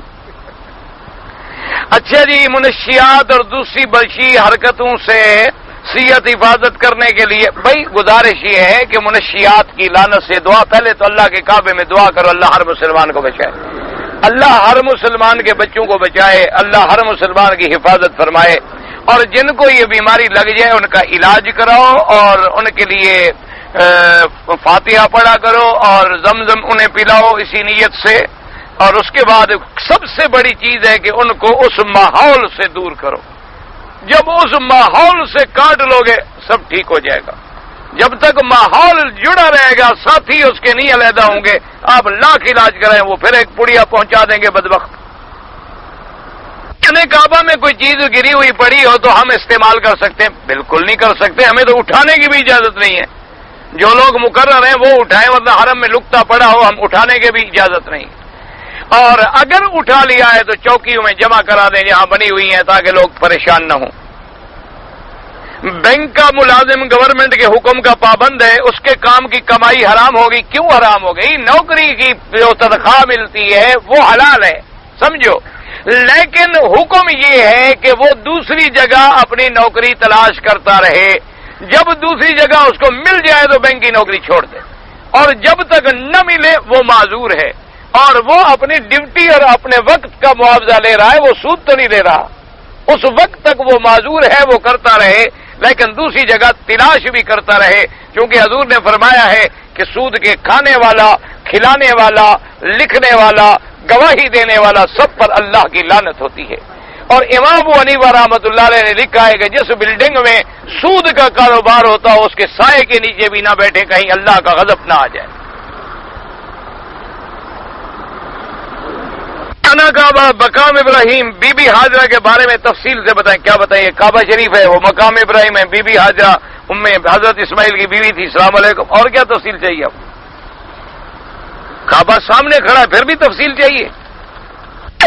اچھا جی، منشیات اور دوسری بلشی حرکتوں سے صحت حفاظت کرنے کے لیے بھائی گزارش یہ ہے کہ منشیات کی لعنت سے دعا. پہلے تو اللہ کے کعبے میں دعا کرو، اللہ ہر مسلمان کو بچائے، اللہ ہر مسلمان کے بچوں کو بچائے، اللہ ہر مسلمان کی حفاظت فرمائے. اور جن کو یہ بیماری لگ جائے ان کا علاج کراؤ اور ان کے لیے فاتحہ پڑھا کرو اور زمزم انہیں پلاؤ اسی نیت سے. اور اس کے بعد سب سے بڑی چیز ہے کہ ان کو اس ماحول سے دور کرو. جب اس ماحول سے کاٹ لو گے سب ٹھیک ہو جائے گا. جب تک ماحول جڑا رہے گا، ساتھی اس کے نہیں علیحدہ ہوں گے، آپ لاکھ علاج کریں وہ پھر ایک پڑیا پہنچا دیں گے بدبخت. کعبہ میں کوئی چیز گری ہوئی پڑی ہو تو ہم استعمال کر سکتے ہیں؟ بالکل نہیں کر سکتے. ہمیں تو اٹھانے کی بھی اجازت نہیں ہے. جو لوگ مقرر ہیں وہ اٹھائیں، ورنہ حرم میں لکتا پڑا ہو ہم اٹھانے کی بھی اجازت نہیں. اور اگر اٹھا لیا ہے تو چوکیوں میں جمع کرا دیں جہاں بنی ہوئی ہیں تاکہ لوگ پریشان نہ ہوں. بینک کا ملازم گورنمنٹ کے حکم کا پابند ہے، اس کے کام کی کمائی حرام ہوگی. کیوں حرام ہو گئی؟ نوکری کی جو تنخواہ ملتی ہے وہ حلال ہے، سمجھو. لیکن حکم یہ ہے کہ وہ دوسری جگہ اپنی نوکری تلاش کرتا رہے. جب دوسری جگہ اس کو مل جائے تو بینک کی نوکری چھوڑ دے، اور جب تک نہ ملے وہ معذور ہے. اور وہ اپنی ڈیوٹی اور اپنے وقت کا معاوضہ لے رہا ہے، وہ سود تو نہیں لے رہا. اس وقت تک وہ معذور ہے، وہ کرتا رہے، لیکن دوسری جگہ تلاش بھی کرتا رہے. کیونکہ حضور نے فرمایا ہے کہ سود کے کھانے والا، کھلانے والا، لکھنے والا، گواہی دینے والا سب پر اللہ کی لعنت ہوتی ہے. اور امام ابو حنیفہ رحمۃ اللہ علیہ نے لکھا ہے کہ جس بلڈنگ میں سود کا کاروبار ہوتا ہو اس کے سائے کے نیچے بھی نہ بیٹھے، کہیں اللہ کا غضب نہ آ جائے. کعبہ مقام ابراہیم، بی بی حاجرہ کے بارے میں تفصیل سے بتائیں. کیا بتائیے؟ کعبہ شریف ہے، وہ مقام ابراہیم ہے، بی بی حاجرہ حضرت اسماعیل کی بیوی تھی. السلام علیکم. اور کیا تفصیل چاہیے آپ؟ کعبہ سامنے کھڑا ہے، پھر بھی تفصیل چاہیے؟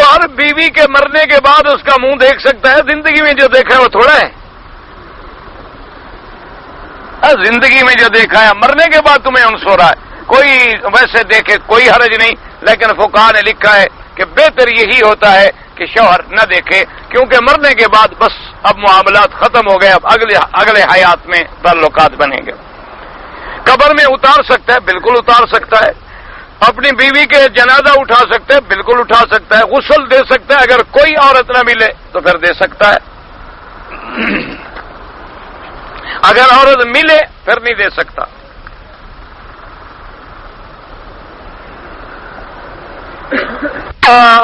اور بیوی کے مرنے کے بعد اس کا منہ دیکھ سکتا ہے؟ زندگی میں جو دیکھا ہے وہ تھوڑا ہے. زندگی میں جو دیکھا ہے، مرنے کے بعد تمہیں انس ہو رہا ہے. کوئی ویسے دیکھے کوئی حرج نہیں، لیکن فقہاء نے لکھا ہے کہ بہتر یہی ہوتا ہے کہ شوہر نہ دیکھے، کیونکہ مرنے کے بعد بس اب معاملات ختم ہو گئے. اب اگلے حیات میں تعلقات بنیں گے. قبر میں اتار سکتا ہے؟ بالکل اتار سکتا ہے. اپنی بیوی کے جنازہ اٹھا سکتا ہے؟ بالکل اٹھا سکتا ہے. غسل دے سکتا ہے، اگر کوئی عورت نہ ملے تو پھر دے سکتا ہے. اگر عورت ملے پھر نہیں دے سکتا.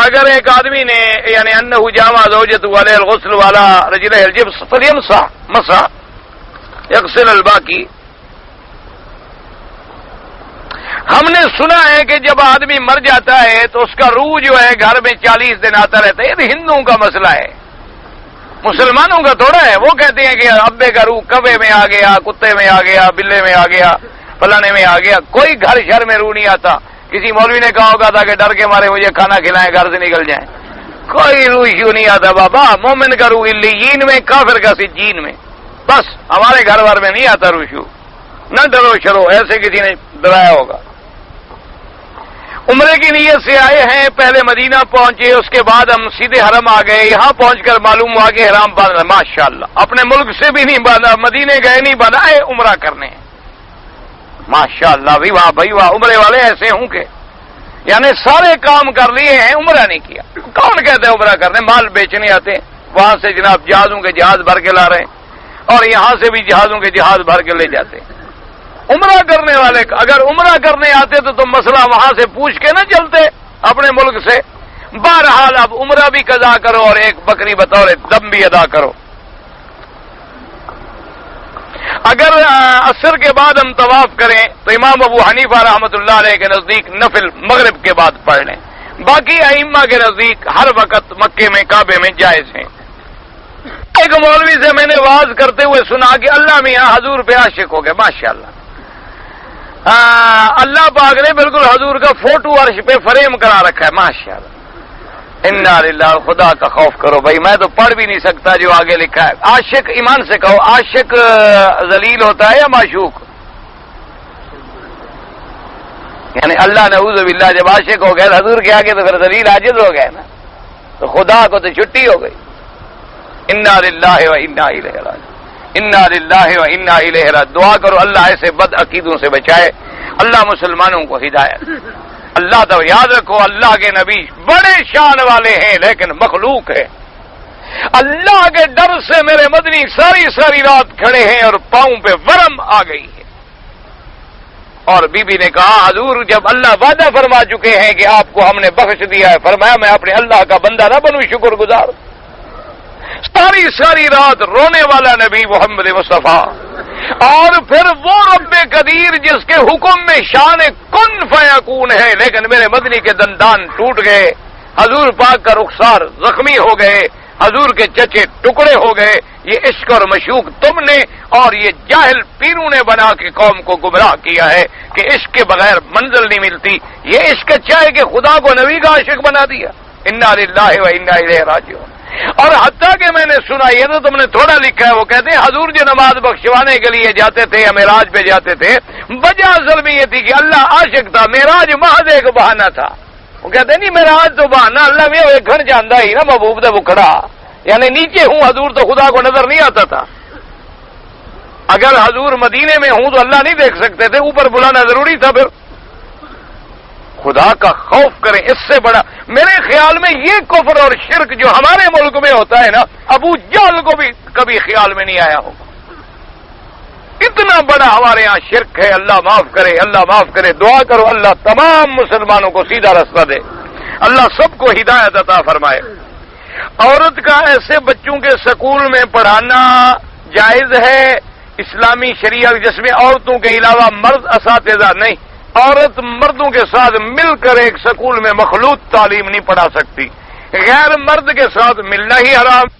اگر ایک آدمی نے یعنی انہ جامع زوجۃ علیہ الغسل والا رجلہ الجبس فلیمسح مسح یغسل الباقی. ہم نے سنا ہے کہ جب آدمی مر جاتا ہے تو اس کا روح جو ہے گھر میں 40 دن آتا رہتا ہے. یہ ہندوؤں کا مسئلہ ہے، مسلمانوں کا تھوڑا ہے. وہ کہتے ہیں کہ ابے کا روح کبے میں آ گیا، کتے میں آ گیا، بلے میں آ گیا، فلانے میں آ گیا. کوئی گھر شہر میں روح نہیں آتا. کسی مولوی نے کہا ہوگا تھا کہ ڈر کے مارے مجھے کھانا کھلائیں گھر سے نکل جائیں. کوئی روح کیوں نہیں آتا بابا. مومن کا روح علیین میں، کافر کا سجین میں. بس ہمارے گھر بار میں نہیں آتا روح. نہ ڈرو شرو، ایسے کسی نے ڈرایا ہوگا. عمرے کی نیت سے آئے ہیں، پہلے مدینہ پہنچے، اس کے بعد ہم سیدھے حرم آ گئے، یہاں پہنچ کر معلوم ہوا کہ حرام باندھنا، ماشاءاللہ اپنے ملک سے بھی نہیں باندھا، مدینے گئے نہیں باندھا، آئے عمرہ کرنے، ماشاءاللہ بھی واہ بھائی واہ، عمرے والے ایسے ہوں کہ یعنی سارے کام کر لیے ہیں، عمرہ نہیں کیا۔ کون کہتے ہیں عمرہ کرنے؟ مال بیچنے آتے ہیں، وہاں سے جناب جہازوں کے جہاز بھر کے لا رہے ہیں، اور یہاں سے بھی جہازوں کے جہاز بھر کے لے جاتے ہیں۔ عمرہ کرنے والے اگر عمرہ کرنے آتے تو تم مسئلہ وہاں سے پوچھ کے نہ چلتے اپنے ملک سے۔ بہرحال اب عمرہ بھی قضا کرو اور ایک بکری بطور دم بھی ادا کرو۔ اگر عصر کے بعد ہم طواف کریں تو امام ابو حنیفہ رحمۃ اللہ علیہ کے نزدیک نفل مغرب کے بعد پڑھ لیں، باقی ائمہ کے نزدیک ہر وقت مکے میں کعبے میں جائز ہیں۔ ایک مولوی سے میں نے واز کرتے ہوئے سنا کہ اللہ میاں حضور پہ عاشق ہو گئے، ماشاءاللہ، اللہ پاک نے بالکل حضور کا فوٹو عرش پہ فریم کرا رکھا ہے، ماشاءاللہ۔ انا للہ، خدا کا خوف کرو بھائی، میں تو پڑھ بھی نہیں سکتا جو آگے لکھا ہے۔ عاشق، ایمان سے کہو، عاشق ذلیل ہوتا ہے یا معشوق؟ یعنی اللہ نعوذ باللہ جب عاشق ہو گئے حضور کے آگے تو پھر ذلیل عاجز ہو گئے نا، تو خدا کو تو چھٹی ہو گئی۔ انا للہ و انا الیہ راجعون، انا للہ و انا الیہ راجعون۔ دعا کرو اللہ ایسے بد عقیدوں سے بچائے، اللہ مسلمانوں کو ہدایت۔ اللہ تو یاد رکھو، اللہ کے نبی بڑے شان والے ہیں لیکن مخلوق ہے۔ اللہ کے ڈر سے میرے مدنی ساری ساری رات کھڑے ہیں اور پاؤں پہ ورم آ گئی ہے۔ اور بی بی نے کہا حضور جب اللہ وعدہ فرما چکے ہیں کہ آپ کو ہم نے بخش دیا ہے، فرمایا میں اپنے اللہ کا بندہ نہ بنوں شکر گزار؟ ساری ساری رات رونے والا نبی محمد مصطفیٰ، اور پھر وہ رب قدیر جس کے حکم میں شان کن فیکون ہے، لیکن میرے مدنی کے دندان ٹوٹ گئے، حضور پاک کا رخسار زخمی ہو گئے، حضور کے چچے ٹکڑے ہو گئے۔ یہ عشق اور مشوق تم نے اور یہ جاہل پیروں نے بنا کے قوم کو گمراہ کیا ہے کہ عشق کے بغیر منزل نہیں ملتی۔ یہ عشق اچھا ہے کہ خدا کو نبی کا عاشق بنا دیا۔ انا للہ و انا الیہ راجعون۔ اور حتیٰ کہ میں نے سنا، یہ تو تم نے تھوڑا لکھا ہے، وہ کہتے ہیں حضور جو نماز بخشوانے کے لیے جاتے تھے یا معراج پہ جاتے تھے، وجہ اصل میں یہ تھی کہ اللہ عاشق تھا، معراج محض ایک بہانہ تھا۔ وہ کہتے ہیں نہیں معراج تو بہانہ، اللہ میں ایک گھر جانتا ہی نا محبوب دے بکھڑا، یعنی نیچے ہوں حضور تو خدا کو نظر نہیں آتا تھا۔ اگر حضور مدینے میں ہوں تو اللہ نہیں دیکھ سکتے تھے، اوپر بلانا ضروری تھا۔ پھر خدا کا خوف کریں، اس سے بڑا میرے خیال میں یہ کفر اور شرک جو ہمارے ملک میں ہوتا ہے نا، ابو جہل کو بھی کبھی خیال میں نہیں آیا ہوگا۔ اتنا بڑا ہمارے یہاں شرک ہے، اللہ معاف کرے، اللہ معاف کرے۔ دعا کرو اللہ تمام مسلمانوں کو سیدھا رستہ دے، اللہ سب کو ہدایت عطا فرمائے۔ عورت کا ایسے بچوں کے سکول میں پڑھانا جائز ہے اسلامی شریعت جس میں عورتوں کے علاوہ مرد اساتذہ نہیں؟ عورت مردوں کے ساتھ مل کر ایک سکول میں مخلوط تعلیم نہیں پڑھا سکتی، غیر مرد کے ساتھ ملنا ہی حرام۔